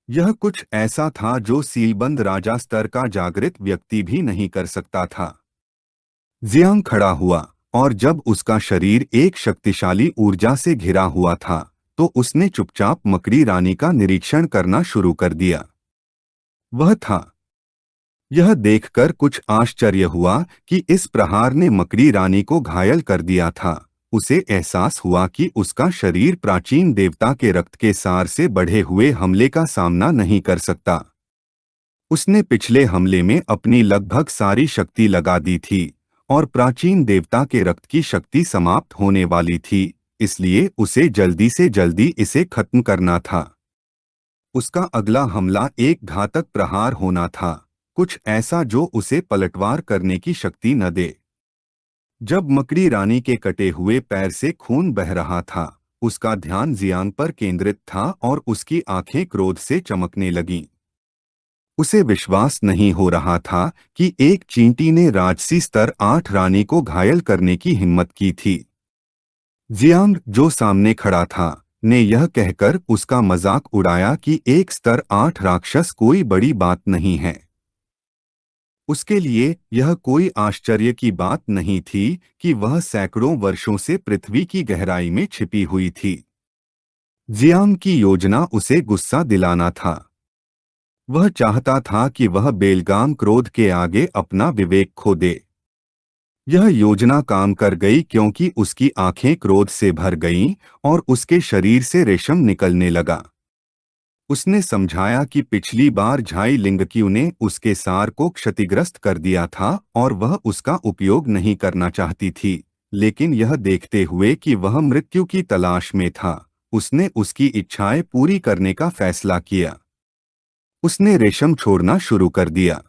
यह कुछ ऐसा था जो सीलबंद राजा स्तर का जागृत व्यक्ति भी नहीं कर सकता था। जियांग खड़ा हुआ और जब उसका शरीर एक शक्तिशाली ऊर्जा से घिरा हुआ था, तो उसने चुपचाप मकड़ी रानी का निरीक्षण करना शुरू कर दिया। वह था। यह देखकर कुछ आश्चर्य हुआ कि इस प्रहार ने मकड़ी रानी को घायल कर दिया था। उसे एहसास हुआ कि उसका शरीर प्राचीन देवता के रक्त के सार से बढ़े हुए हमले का सामना नहीं कर सकता। उसने पिछले हमले में अपनी लगभग सारी शक्ति लगा दी थी और प्राचीन देवता के रक्त की शक्ति समाप्त होने वाली थी, इसलिए उसे जल्दी से जल्दी इसे खत्म करना था। उसका अगला हमला एक घातक प्रहार होना था, कुछ ऐसा जो उसे पलटवार करने की शक्ति न दे। जब मकड़ी रानी के कटे हुए पैर से खून बह रहा था, उसका ध्यान जियांग पर केंद्रित था और उसकी आंखें क्रोध से चमकने लगीं। उसे विश्वास नहीं हो रहा था कि एक चींटी ने राजसी स्तर 8 रानी को घायल करने की हिम्मत की थी। जियांग, जो सामने खड़ा था, ने यह कहकर उसका मजाक उड़ाया कि एक स्तर 8 राक्षस कोई बड़ी बात नहीं है। उसके लिए यह कोई आश्चर्य की बात नहीं थी कि वह सैकड़ों वर्षों से पृथ्वी की गहराई में छिपी हुई थी। जियांग की योजना उसे गुस्सा दिलाना था। वह चाहता था कि वह बेलगाम क्रोध के आगे अपना विवेक खो दे। यह योजना काम कर गई क्योंकि उसकी आंखें क्रोध से भर गईं और उसके शरीर से रेशम निकलने लगा। उसने समझाया कि पिछली बार झाई लिंगक्यू ने उसके सार को क्षतिग्रस्त कर दिया था और वह उसका उपयोग नहीं करना चाहती थी, लेकिन यह देखते हुए कि वह मृत्यु की तलाश में था, उसने उसकी इच्छाएं पूरी करने का फैसला किया। उसने रेशम छोड़ना शुरू कर दिया।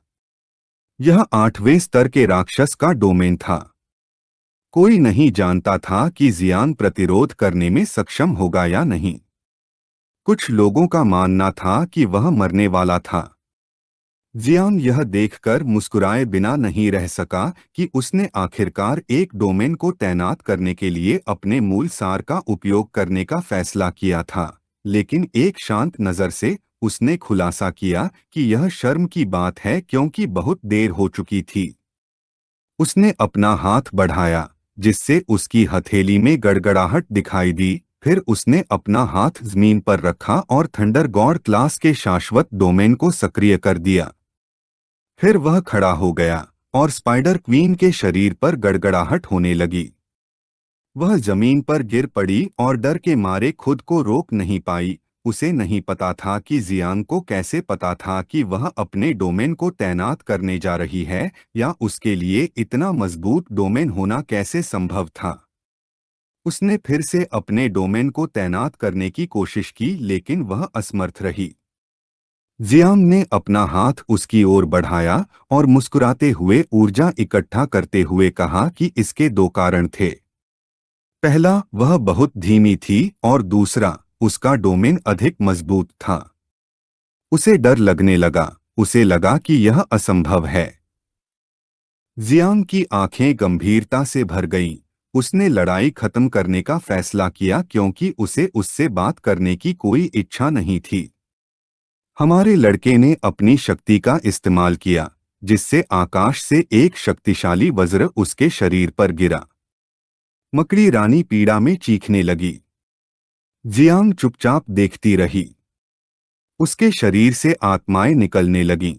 यह 8वें स्तर के राक्षस का डोमेन था। कोई नहीं जानता था कि जियान प्रतिरोध करने में सक्षम होगा या नहीं। कुछ लोगों का मानना था कि वह मरने वाला था। जियान यह देखकर मुस्कुराए बिना नहीं रह सका कि उसने आखिरकार एक डोमेन को तैनात करने के लिए अपने मूल सार का उपयोग करने का फैसला किया था, लेकिन एक शांत नज़र से उसने खुलासा किया कि यह शर्म की बात है क्योंकि बहुत देर हो चुकी थी। उसने अपना हाथ बढ़ाया, जिससे उसकी हथेली में गड़गड़ाहट दिखाई दी। फिर उसने अपना हाथ जमीन पर रखा और थंडर गॉड क्लास के शाश्वत डोमेन को सक्रिय कर दिया। फिर वह खड़ा हो गया और स्पाइडर क्वीन के शरीर पर गड़गड़ाहट होने लगी। वह जमीन पर गिर पड़ी और डर के मारे खुद को रोक नहीं पाई। उसे नहीं पता था कि जियांग को कैसे पता था कि वह अपने डोमेन को तैनात करने जा रही है, या उसके लिए इतना मजबूत डोमेन होना कैसे संभव था। उसने फिर से अपने डोमेन को तैनात करने की कोशिश की, लेकिन वह असमर्थ रही। जियांग ने अपना हाथ उसकी ओर बढ़ाया और मुस्कुराते हुए ऊर्जा इकट्ठा करते हुए कहा कि इसके दो कारण थे। पहला, वह बहुत धीमी थी और दूसरा, उसका डोमेन अधिक मजबूत था। उसे डर लगने लगा। उसे लगा कि यह असंभव है। जियांग की आंखें गंभीरता से भर गईं। उसने लड़ाई खत्म करने का फैसला किया क्योंकि उसे उससे बात करने की कोई इच्छा नहीं थी। हमारे लड़के ने अपनी शक्ति का इस्तेमाल किया, जिससे आकाश से एक शक्तिशाली वज्र उसके शरीर पर गिरा। मकड़ी रानी पीड़ा में चीखने लगी। जियांग चुपचाप देखती रही। उसके शरीर से आत्माएं निकलने लगीं।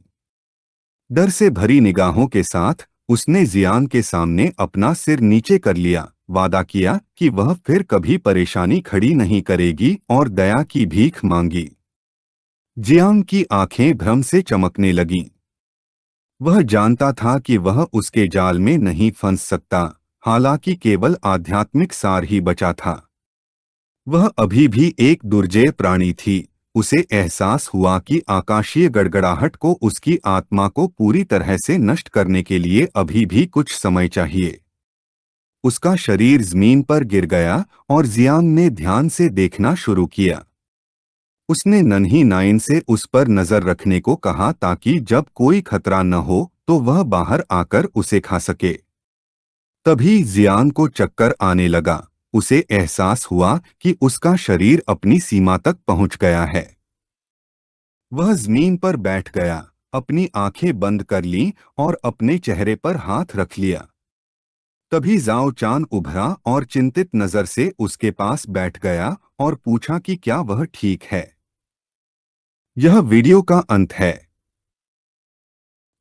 डर से भरी निगाहों के साथ उसने जियांग के सामने अपना सिर नीचे कर लिया, वादा किया कि वह फिर कभी परेशानी खड़ी नहीं करेगी और दया की भीख मांगी। जियांग की आंखें भ्रम से चमकने लगीं। वह जानता था कि वह उसके जाल में नहीं फंस सकता, हालांकि केवल आध्यात्मिक सार ही बचा था। वह अभी भी एक दुर्जेय प्राणी थी। उसे एहसास हुआ कि आकाशीय गड़गड़ाहट को उसकी आत्मा को पूरी तरह से नष्ट करने के लिए अभी भी कुछ समय चाहिए। उसका शरीर जमीन पर गिर गया और जियांग ने ध्यान से देखना शुरू किया। उसने नन्ही नाइन से उस पर नजर रखने को कहा ताकि जब कोई खतरा न हो तो वह बाहर आकर उसे खा सके। तभी जियांग को चक्कर आने लगा। उसे एहसास हुआ कि उसका शरीर अपनी सीमा तक पहुंच गया है। वह जमीन पर बैठ गया, अपनी आंखें बंद कर लीं और अपने चेहरे पर हाथ रख लिया। तभी जाओ चान उभरा और चिंतित नजर से उसके पास बैठ गया और पूछा कि क्या वह ठीक है। यह वीडियो का अंत है।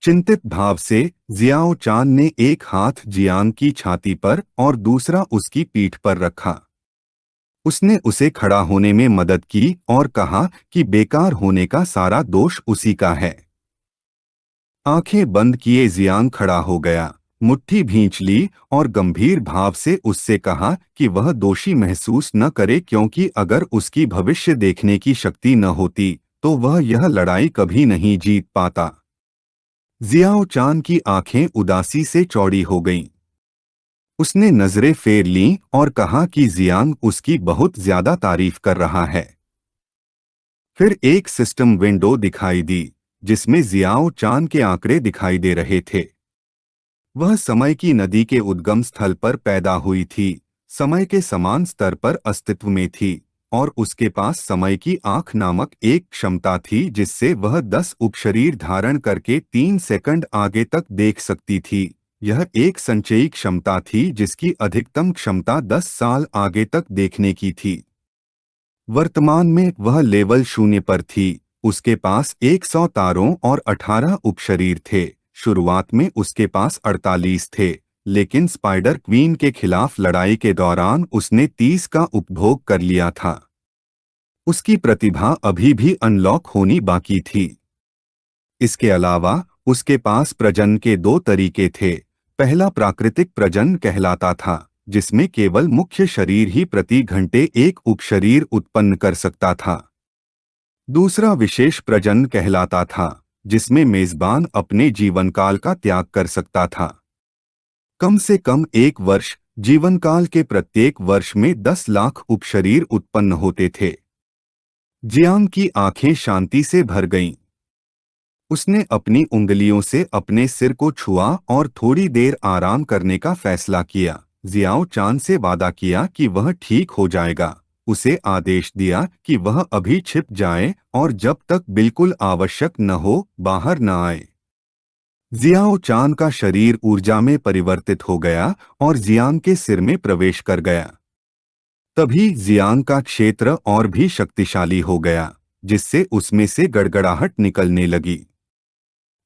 चिंतित भाव से जियाओ चान ने एक हाथ जियांग की छाती पर और दूसरा उसकी पीठ पर रखा। उसने उसे खड़ा होने में मदद की और कहा कि बेकार होने का सारा दोष उसी का है। आंखें बंद किए जियांग खड़ा हो गया, मुट्ठी भींच ली और गंभीर भाव से उससे कहा कि वह दोषी महसूस न करे, क्योंकि अगर उसकी भविष्य देखने की शक्ति न होती तो वह यह लड़ाई कभी नहीं जीत पाता। जियाओ चान की आंखें उदासी से चौड़ी हो गईं। उसने नजरें फेर लीं और कहा कि जियांग उसकी बहुत ज्यादा तारीफ कर रहा है। फिर एक सिस्टम विंडो दिखाई दी, जिसमें जियाओ चान के आंकड़े दिखाई दे रहे थे। वह समय की नदी के उद्गम स्थल पर पैदा हुई थी, समय के समान स्तर पर अस्तित्व में थी। और उसके पास समय की आंख नामक एक क्षमता थी जिससे वह 10 उपशरीर धारण करके 3 सेकंड आगे तक देख सकती थी। यह एक संचयी क्षमता थी जिसकी अधिकतम क्षमता 10 साल आगे तक देखने की थी। वर्तमान में वह लेवल 0 पर थी। उसके पास 100 तारों और 18 उपशरीर थे। शुरुआत में उसके पास 48 थे, लेकिन स्पाइडर क्वीन के खिलाफ लड़ाई के दौरान उसने 30 का उपभोग कर लिया था। उसकी प्रतिभा अभी भी अनलॉक होनी बाकी थी। इसके अलावा उसके पास प्रजनन के 2 तरीके थे। पहला प्राकृतिक प्रजनन कहलाता था, जिसमें केवल मुख्य शरीर ही प्रति घंटे एक उपशरीर उत्पन्न कर सकता था। दूसरा विशेष प्रजनन कहलाता था, जिसमें मेजबान अपने जीवनकाल का त्याग कर सकता था। कम से कम 1 वर्ष जीवनकाल के प्रत्येक वर्ष में 10 लाख उपशरीर उत्पन्न होते थे। जियांग की आंखें शांति से भर गईं। उसने अपनी उंगलियों से अपने सिर को छुआ और थोड़ी देर आराम करने का फैसला किया। जियाओ चान से वादा किया कि वह ठीक हो जाएगा। उसे आदेश दिया कि वह अभी छिप जाए और जब तक बिल्कुल आवश्यक न हो बाहर न आए। जियाओ चान का शरीर ऊर्जा में परिवर्तित हो गया और जियांग के सिर में प्रवेश कर गया। तभी जियांग का क्षेत्र और भी शक्तिशाली हो गया, जिससे उसमें से गड़गड़ाहट निकलने लगी।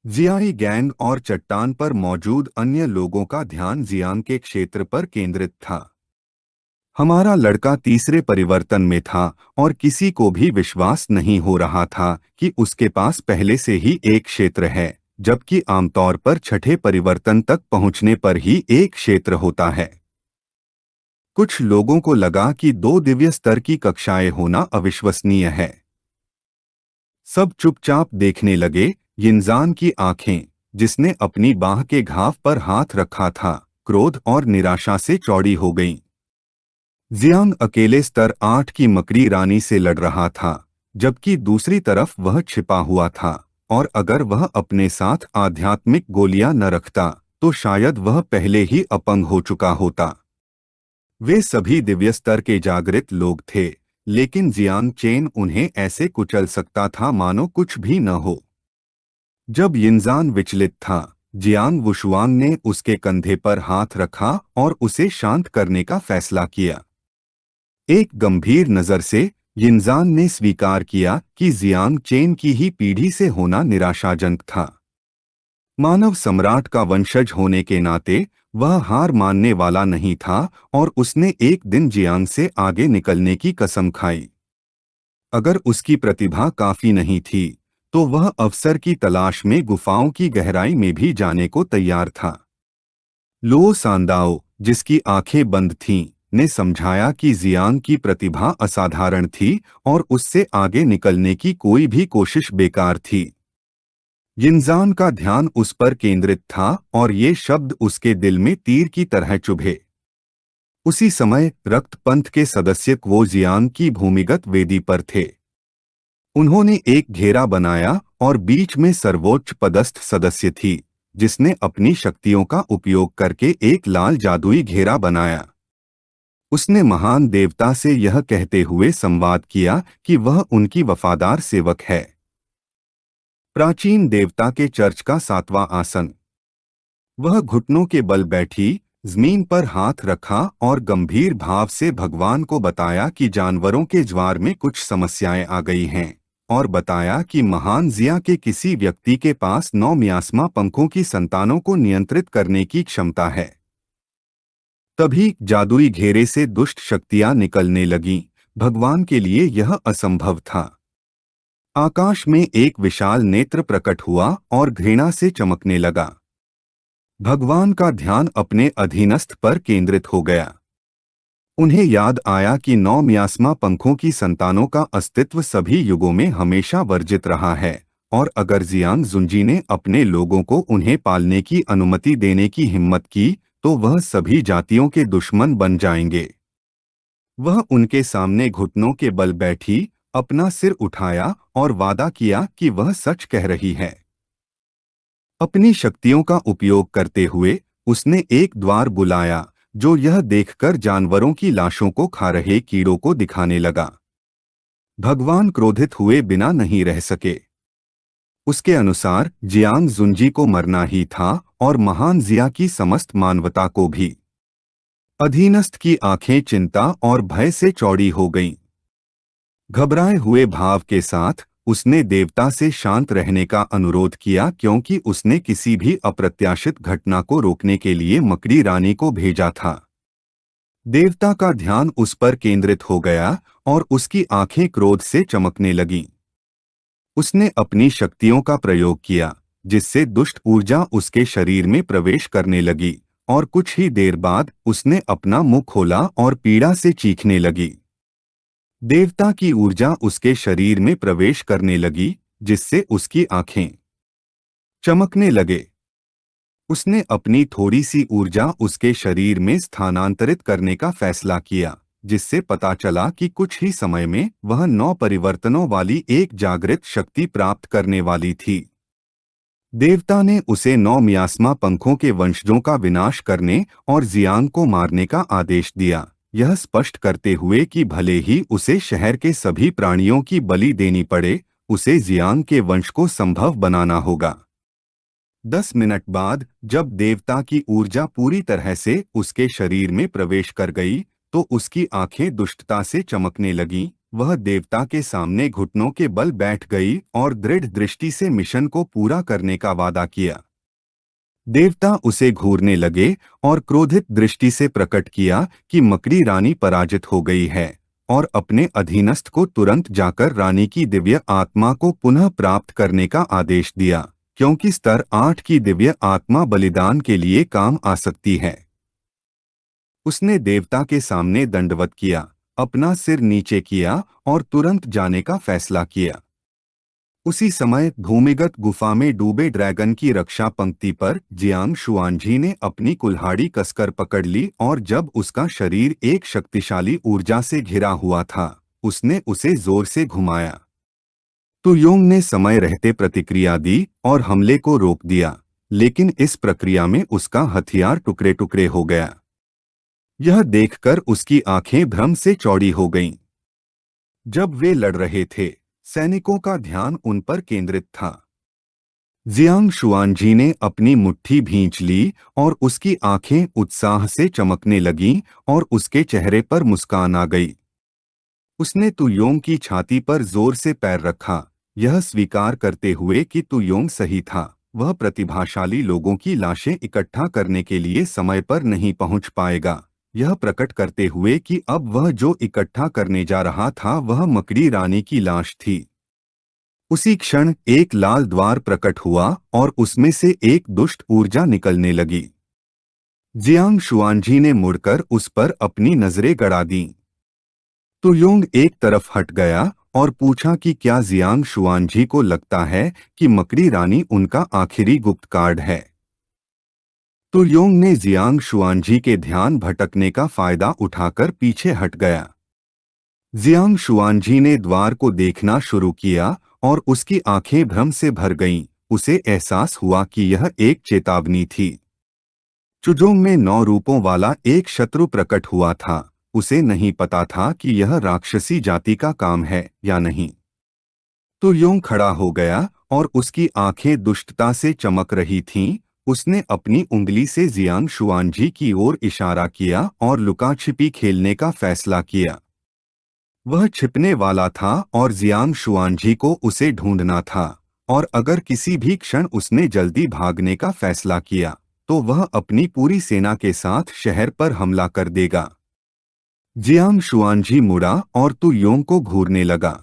जियाई गैंग और चट्टान पर मौजूद अन्य लोगों का ध्यान जियांग के क्षेत्र पर केंद्रित था। हमारा लड़का तीसरे परिवर्तन में था और किसी को भी विश्वास नहीं हो रहा था कि उसके पास पहले से ही एक क्षेत्र है, जबकि आमतौर पर छठे परिवर्तन तक पहुंचने पर ही एक क्षेत्र होता है। कुछ लोगों को लगा कि 2 दिव्य स्तर की कक्षाएं होना अविश्वसनीय है। सब चुपचाप देखने लगे। यिनज़ान की आंखें, जिसने अपनी बाह के घाव पर हाथ रखा था, क्रोध और निराशा से चौड़ी हो गईं। जियांग अकेले स्तर 8 की मकड़ी रानी से लड़ रहा था, जबकि दूसरी तरफ वह छिपा हुआ था, और अगर वह अपने साथ आध्यात्मिक गोलियां न रखता तो शायद वह पहले ही अपंग हो चुका होता। वे सभी दिव्य स्तर के जागृत लोग थे, लेकिन जियांग चेन उन्हें ऐसे कुचल सकता था मानो कुछ भी न हो। जब यिनज़ान विचलित था, जियांग वुशुआंग ने उसके कंधे पर हाथ रखा और उसे शांत करने का फैसला किया। एक गंभीर नजर से यिनज़ान ने स्वीकार किया कि जियांग चेन की ही पीढ़ी से होना निराशाजनक था। मानव सम्राट का वंशज होने के नाते वह हार मानने वाला नहीं था और उसने एक दिन जियांग से आगे निकलने की कसम खाई। अगर उसकी प्रतिभा काफी नहीं थी तो वह अवसर की तलाश में गुफाओं की गहराई में भी जाने को तैयार था। लो सांदाओ, जिसकी आंखें बंद थीं, ने समझाया कि जियांग की प्रतिभा असाधारण थी और उससे आगे निकलने की कोई भी कोशिश बेकार थी। यिनज़ान का ध्यान उस पर केंद्रित था और ये शब्द उसके दिल में तीर की तरह चुभे। उसी समय रक्त पंथ के सदस्य क्वो जियांग की भूमिगत वेदी पर थे। उन्होंने एक घेरा बनाया और बीच में सर्वोच्च पदस्थ सदस्य थी, जिसने अपनी शक्तियों का उपयोग करके एक लाल जादुई घेरा बनाया। उसने महान देवता से यह कहते हुए संवाद किया कि वह उनकी वफादार सेवक है। प्राचीन देवता के चर्च का 7वां आसन। वह घुटनों के बल बैठी, जमीन पर हाथ रखा और गंभीर भाव से भगवान को बताया कि जानवरों के ज्वार में कुछ समस्याएं आ गई हैं, और बताया कि महान जिया के किसी व्यक्ति के पास 9 मियास्मा पंखों की संतानों को नियंत्रित करने की क्षमता है। तभी जादुई घेरे से दुष्ट शक्तियां निकलने लगीं। भगवान के लिए यह असंभव था। आकाश में एक विशाल नेत्र प्रकट हुआ और घृणा से चमकने लगा। भगवान का ध्यान अपने अधीनस्थ पर केंद्रित हो गया। उन्हें याद आया कि 9 मियास्मा पंखों की संतानों का अस्तित्व सभी युगों में हमेशा वर्जित रहा है, और अगर जियांग जुंजी ने अपने लोगों को उन्हें पालने की अनुमति देने की हिम्मत की तो वह सभी जातियों के दुश्मन बन जाएंगे। वह उनके सामने घुटनों के बल बैठी, अपना सिर उठाया और वादा किया कि वह सच कह रही है। अपनी शक्तियों का उपयोग करते हुए उसने एक द्वार बुलाया, जो यह देखकर जानवरों की लाशों को खा रहे कीड़ों को दिखाने लगा। भगवान क्रोधित हुए बिना नहीं रह सके। उसके अनुसार जियांग जुंजी को मरना ही था और महान जिया की समस्त मानवता को भी। अधीनस्थ की आंखें चिंता और भय से चौड़ी हो गईं। घबराए हुए भाव के साथ उसने देवता से शांत रहने का अनुरोध किया, क्योंकि उसने किसी भी अप्रत्याशित घटना को रोकने के लिए मकड़ी रानी को भेजा था। देवता का ध्यान उस पर केंद्रित हो गया और उसकी आंखें क्रोध से चमकने लगीं। उसने अपनी शक्तियों का प्रयोग किया, जिससे दुष्ट ऊर्जा उसके शरीर में प्रवेश करने लगी, और कुछ ही देर बाद उसने अपना मुंह खोला और पीड़ा से चीखने लगी। देवता की ऊर्जा उसके शरीर में प्रवेश करने लगी, जिससे उसकी आंखें चमकने लगे। उसने अपनी थोड़ी सी ऊर्जा उसके शरीर में स्थानांतरित करने का फैसला किया, जिससे पता चला कि कुछ ही समय में वह 9 परिवर्तनों वाली एक जागृत शक्ति प्राप्त करने वाली थी। देवता ने उसे 9 मियास्मा पंखों के वंशजों का विनाश करने और जियांग को मारने का आदेश दिया, यह स्पष्ट करते हुए कि भले ही उसे शहर के सभी प्राणियों की बलि देनी पड़े, उसे जियांग के वंश को संभव बनाना होगा। 10 मिनट बाद जब देवता की ऊर्जा पूरी तरह से उसके शरीर में प्रवेश कर गई, तो उसकी आंखें दुष्टता से चमकने लगीं। वह देवता के सामने घुटनों के बल बैठ गई और दृढ़ दृष्टि से मिशन को पूरा करने का वादा किया। देवता उसे घूरने लगे और क्रोधित दृष्टि से प्रकट किया कि मकड़ी रानी पराजित हो गई है, और अपने अधीनस्थ को तुरंत जाकर रानी की दिव्य आत्मा को पुनः प्राप्त करने का आदेश दिया, क्योंकि स्तर 8 की दिव्य आत्मा बलिदान के लिए काम आ सकती है। उसने देवता के सामने दंडवत किया, अपना सिर नीचे किया और तुरंत जाने का फैसला किया। उसी समय भूमिगत गुफा में डूबे ड्रैगन की रक्षा पंक्ति पर जियांग शुआनजी ने अपनी कुल्हाड़ी कसकर पकड़ ली, और जब उसका शरीर एक शक्तिशाली ऊर्जा से घिरा हुआ था, उसने उसे जोर से घुमाया। तुयोंग ने समय रहते प्रतिक्रिया दी और हमले को रोक दिया, लेकिन इस प्रक्रिया में उसका हथियार टुकड़े टुकड़े हो गया। यह देखकर उसकी आंखें भ्रम से चौड़ी हो गईं। जब वे लड़ रहे थे, सैनिकों का ध्यान उन पर केंद्रित था। जियांग शुआनजी ने अपनी मुट्ठी भींच ली और उसकी आंखें उत्साह से चमकने लगीं और उसके चेहरे पर मुस्कान आ गई। उसने तुयोंग की छाती पर जोर से पैर रखा, यह स्वीकार करते हुए कि तुयोंग सही था। वह प्रतिभाशाली लोगों की लाशें इकट्ठा करने के लिए समय पर नहीं पहुंच पाएगा, यह प्रकट करते हुए कि अब वह जो इकट्ठा करने जा रहा था वह मकड़ी रानी की लाश थी। उसी क्षण एक लाल द्वार प्रकट हुआ और उसमें से एक दुष्ट ऊर्जा निकलने लगी। जियांग शुआनजी ने मुड़कर उस पर अपनी नजरें गड़ा दीं। तुयोंग एक तरफ हट गया और पूछा कि क्या जियांग शुआनजी को लगता है कि मकड़ी रानी उनका आखिरी गुप्त कार्ड है। तुयोंग ने जियांग शुआनजी के ध्यान भटकने का फायदा उठाकर पीछे हट गया। जियांग शुआनजी ने द्वार को देखना शुरू किया और उसकी आंखें भ्रम से भर गईं। उसे एहसास हुआ कि यह एक चेतावनी थी। चुजोंग में 9 रूपों वाला एक शत्रु प्रकट हुआ था। उसे नहीं पता था कि यह राक्षसी जाति का काम है या नहीं। तुयोंग खड़ा हो गया और उसकी आंखें दुष्टता से चमक रही थीं। उसने अपनी उंगली से जियांग शुआनजी की ओर इशारा किया और लुका छिपी खेलने का फैसला किया। वह छिपने वाला था और जियांग शुआनजी को उसे ढूंढना था, और अगर किसी भी क्षण उसने जल्दी भागने का फैसला किया तो वह अपनी पूरी सेना के साथ शहर पर हमला कर देगा। जियांग शुआनजी मुड़ा और तुयोंग को घूरने लगा।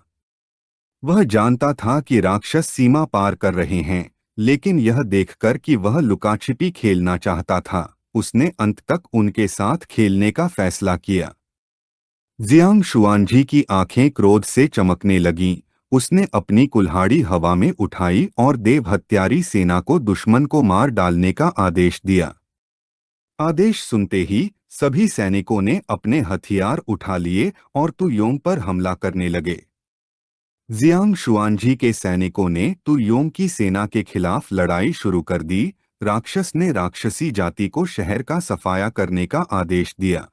वह जानता था कि राक्षस सीमा पार कर रहे हैं, लेकिन यह देखकर कि वह लुकाछिपी खेलना चाहता था, उसने अंत तक उनके साथ खेलने का फैसला किया। जियांग शुआनजी की आंखें क्रोध से चमकने लगीं। उसने अपनी कुल्हाड़ी हवा में उठाई और देव हत्यारी सेना को दुश्मन को मार डालने का आदेश दिया। आदेश सुनते ही सभी सैनिकों ने अपने हथियार उठा लिए और तुयोंग पर हमला करने लगे। जियांग शुआनजी के सैनिकों ने तुयोंग की सेना के खिलाफ लड़ाई शुरू कर दी। राक्षस ने राक्षसी जाति को शहर का सफाया करने का आदेश दिया।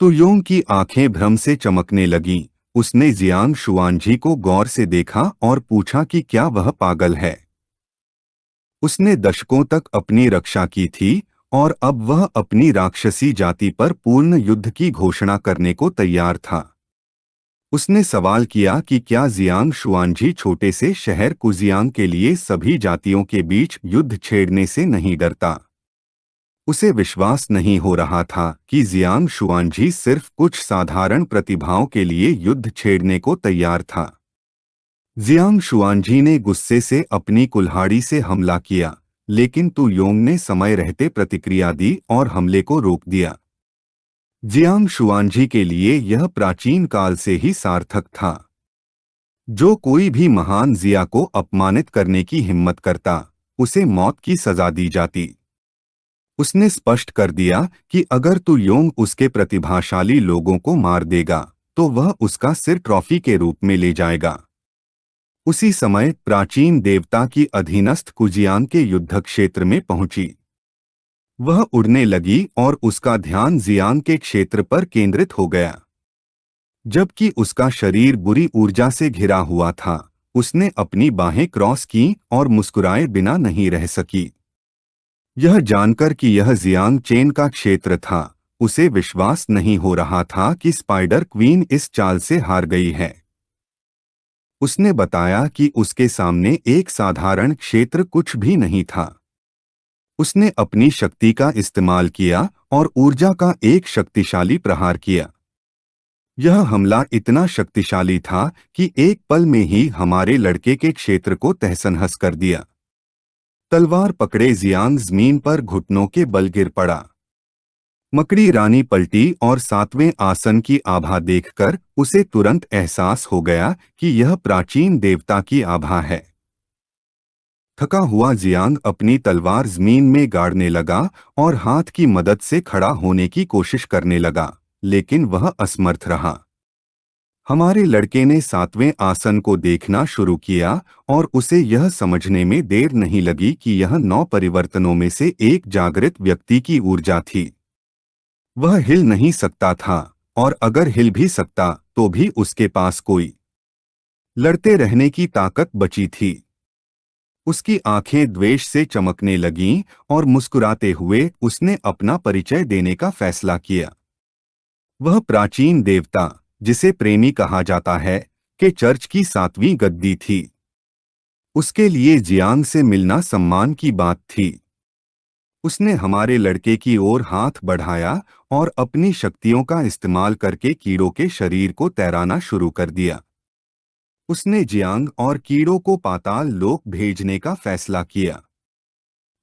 तुयोंग की आंखें भ्रम से चमकने लगीं। उसने जियांग शुआनजी को गौर से देखा और पूछा कि क्या वह पागल है। उसने दशकों तक अपनी रक्षा की थी और अब वह अपनी राक्षसी जाति पर पूर्ण युद्ध की घोषणा करने को तैयार था। उसने सवाल किया कि क्या जियांग शुआनजी छोटे से शहर कुजियांग के लिए सभी जातियों के बीच युद्ध छेड़ने से नहीं डरता। उसे विश्वास नहीं हो रहा था कि जियांग शुआनजी सिर्फ कुछ साधारण प्रतिभाओं के लिए युद्ध छेड़ने को तैयार था। जियांग शुआनजी ने गुस्से से अपनी कुल्हाड़ी से हमला किया, लेकिन तु योंग ने समय रहते प्रतिक्रिया दी और हमले को रोक दिया। जियांग शुआनजी के लिए यह प्राचीन काल से ही सार्थक था। जो कोई भी महान जिया को अपमानित करने की हिम्मत करता, उसे मौत की सजा दी जाती। उसने स्पष्ट कर दिया कि अगर तु योंग उसके प्रतिभाशाली लोगों को मार देगा, तो वह उसका सिर ट्रॉफी के रूप में ले जाएगा। उसी समय प्राचीन देवता की अधीनस्थ कुजियांग के युद्ध क्षेत्र में पहुंची। वह उड़ने लगी और उसका ध्यान जियांग के क्षेत्र पर केंद्रित हो गया। जबकि उसका शरीर बुरी ऊर्जा से घिरा हुआ था, उसने अपनी बाहें क्रॉस की और मुस्कुराए बिना नहीं रह सकी। यह जानकर कि यह जियांग चेन का क्षेत्र था, उसे विश्वास नहीं हो रहा था कि स्पाइडर क्वीन इस चाल से हार गई है। उसने बताया कि उसके सामने एक साधारण क्षेत्र कुछ भी नहीं था। उसने अपनी शक्ति का इस्तेमाल किया और ऊर्जा का एक शक्तिशाली प्रहार किया। यह हमला इतना शक्तिशाली था कि एक पल में ही हमारे लड़के के क्षेत्र को तहस-नहस कर दिया। तलवार पकड़े जियांग जमीन पर घुटनों के बल गिर पड़ा। मकड़ी रानी पलटी और सातवें आसन की आभा देखकर उसे तुरंत एहसास हो गया कि यह प्राचीन देवता की आभा है। थका हुआ जियांग अपनी तलवार जमीन में गाड़ने लगा और हाथ की मदद से खड़ा होने की कोशिश करने लगा, लेकिन वह असमर्थ रहा। हमारे लड़के ने सातवें आसन को देखना शुरू किया और उसे यह समझने में देर नहीं लगी कि यह 9 परिवर्तनों में से एक जागृत व्यक्ति की ऊर्जा थी। वह हिल नहीं सकता था, और अगर हिल भी सकता तो भी उसके पास कोई लड़ते रहने की ताकत बची थी। उसकी आंखें द्वेष से चमकने लगीं और मुस्कुराते हुए उसने अपना परिचय देने का फैसला किया। वह प्राचीन देवता, जिसे प्रेमी कहा जाता है, के चर्च की 7वीं गद्दी थी। उसके लिए जियांग से मिलना सम्मान की बात थी। उसने हमारे लड़के की ओर हाथ बढ़ाया और अपनी शक्तियों का इस्तेमाल करके कीड़ों के शरीर को तैराना शुरू कर दिया। उसने जियांग और कीड़ों को पाताल लोक भेजने का फैसला किया।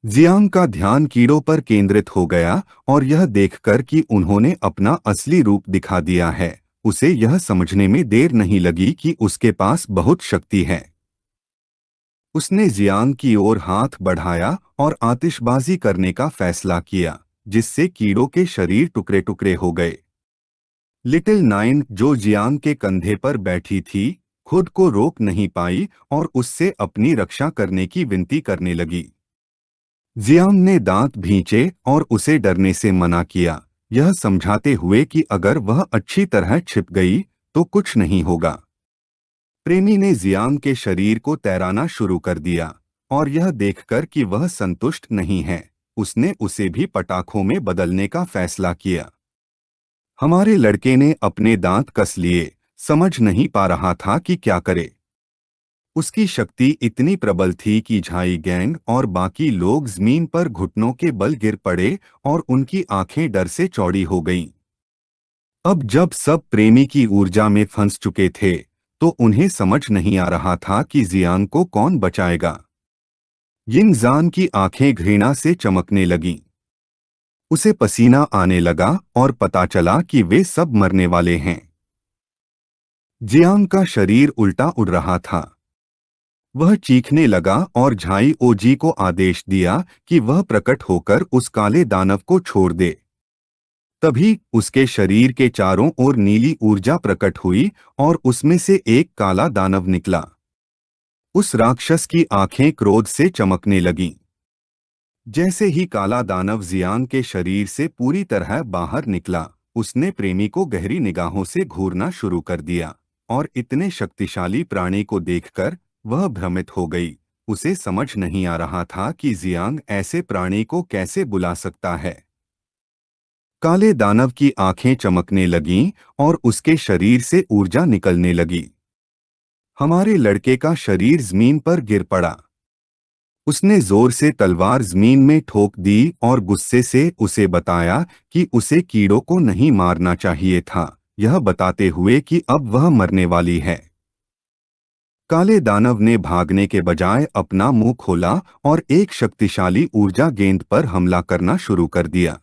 जियांग का ध्यान कीड़ों पर केंद्रित हो गया और यह देखकर कि उन्होंने अपना असली रूप दिखा दिया है, उसे यह समझने में देर नहीं लगी कि उसके पास बहुत शक्ति है। उसने जियांग की ओर हाथ बढ़ाया और आतिशबाजी करने का फैसला किया, जिससे कीड़ों के शरीर टुकड़े टुकड़े हो गए। लिटिल नाइन, जो जियांग के कंधे पर बैठी थी, खुद को रोक नहीं पाई और उससे अपनी रक्षा करने की विनती करने लगी। जियांग ने दांत भींचे और उसे डरने से मना किया, यह समझाते हुए कि अगर वह अच्छी तरह छिप गई तो कुछ नहीं होगा। प्रेमी ने जियांग के शरीर को तैराना शुरू कर दिया, और यह देखकर कि वह संतुष्ट नहीं है, उसने उसे भी पटाखों में बदलने का फैसला किया। हमारे लड़के ने अपने दांत कस लिए, समझ नहीं पा रहा था कि क्या करे। उसकी शक्ति इतनी प्रबल थी कि झाई गैंग और बाकी लोग जमीन पर घुटनों के बल गिर पड़े और उनकी आंखें डर से चौड़ी हो गईं। अब जब सब प्रेमी की ऊर्जा में फंस चुके थे, तो उन्हें समझ नहीं आ रहा था कि जियांग को कौन बचाएगा। यिंगजान की आंखें घृणा से चमकने लगीं। उसे पसीना आने लगा और पता चला कि वे सब मरने वाले हैं। जियांग का शरीर उल्टा उड़ रहा था। वह चीखने लगा और झाई ओजी को आदेश दिया कि वह प्रकट होकर उस काले दानव को छोड़ दे। तभी उसके शरीर के चारों ओर नीली ऊर्जा प्रकट हुई और उसमें से एक काला दानव निकला। उस राक्षस की आंखें क्रोध से चमकने लगीं। जैसे ही काला दानव जियांग के शरीर से पूरी तरह बाहर निकला, उसने प्रेमी को गहरी निगाहों से घूरना शुरू कर दिया। और इतने शक्तिशाली प्राणी को देखकर वह भ्रमित हो गई। उसे समझ नहीं आ रहा था कि जियांग ऐसे प्राणी को कैसे बुला सकता है। काले दानव की आंखें चमकने लगीं और उसके शरीर से ऊर्जा निकलने लगी। हमारे लड़के का शरीर जमीन पर गिर पड़ा। उसने जोर से तलवार जमीन में ठोक दी और गुस्से से उसे बताया कि उसे कीड़ों को नहीं मारना चाहिए था, यह बताते हुए कि अब वह मरने वाली है। काले दानव ने भागने के बजाय अपना मुंह खोला और एक शक्तिशाली ऊर्जा गेंद पर हमला करना शुरू कर दिया।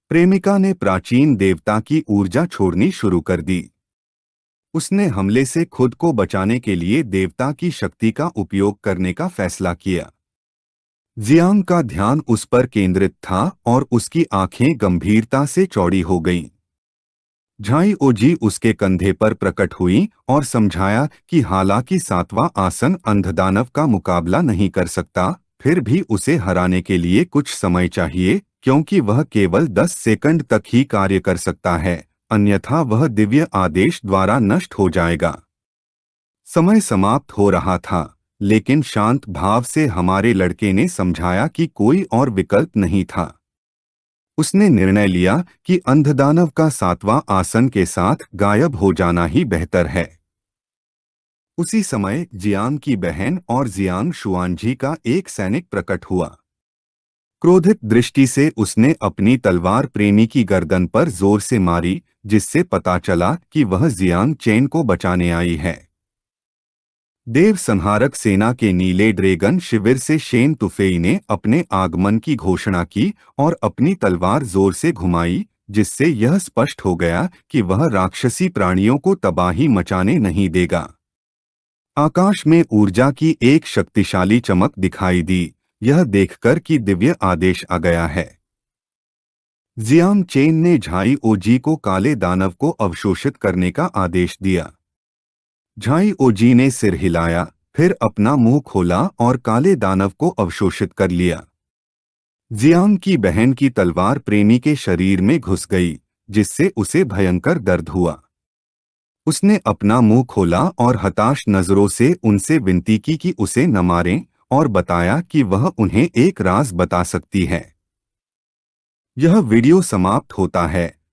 प्रेमिका ने प्राचीन देवता की ऊर्जा छोड़नी शुरू कर दी। उसने हमले से खुद को बचाने के लिए देवता की शक्ति का उपयोग करने का फैसला किया। जियांग का ध्यान उस पर केंद्रित था और उसकी आंखें गंभीरता से चौड़ी हो गईं। झाई ओजी उसके कंधे पर प्रकट हुई और समझाया कि हालांकि सातवां आसन अंधदानव का मुकाबला नहीं कर सकता, फिर भी उसे हराने के लिए कुछ समय चाहिए, क्योंकि वह केवल 10 सेकंड तक ही कार्य कर सकता है, अन्यथा वह दिव्य आदेश द्वारा नष्ट हो जाएगा। समय समाप्त हो रहा था, लेकिन शांत भाव से हमारे लड़के ने समझाया कि कोई और विकल्प नहीं था। उसने निर्णय लिया कि अंधदानव का सातवां आसन के साथ गायब हो जाना ही बेहतर है। उसी समय जियांग की बहन और जियांग शुआनजी का एक सैनिक प्रकट हुआ। क्रोधित दृष्टि से उसने अपनी तलवार प्रेमी की गर्दन पर जोर से मारी, जिससे पता चला कि वह जियांग चेन को बचाने आई है। देव संहारक सेना के नीले ड्रैगन शिविर से शेन तुफेई ने अपने आगमन की घोषणा की और अपनी तलवार जोर से घुमाई, जिससे यह स्पष्ट हो गया कि वह राक्षसी प्राणियों को तबाही मचाने नहीं देगा। आकाश में ऊर्जा की एक शक्तिशाली चमक दिखाई दी, यह देखकर कि दिव्य आदेश आ गया है। जियांग चेन ने झाई ओजी को काले दानव को अवशोषित करने का आदेश दिया। झाई ओजी ने सिर हिलाया, फिर अपना मुंह खोला और काले दानव को अवशोषित कर लिया। जियांग की बहन की तलवार प्रेमी के शरीर में घुस गई, जिससे उसे भयंकर दर्द हुआ। उसने अपना मुंह खोला और हताश नजरों से उनसे विनती की कि उसे न मारें, और बताया कि वह उन्हें एक राज बता सकती है। यह वीडियो समाप्त होता है।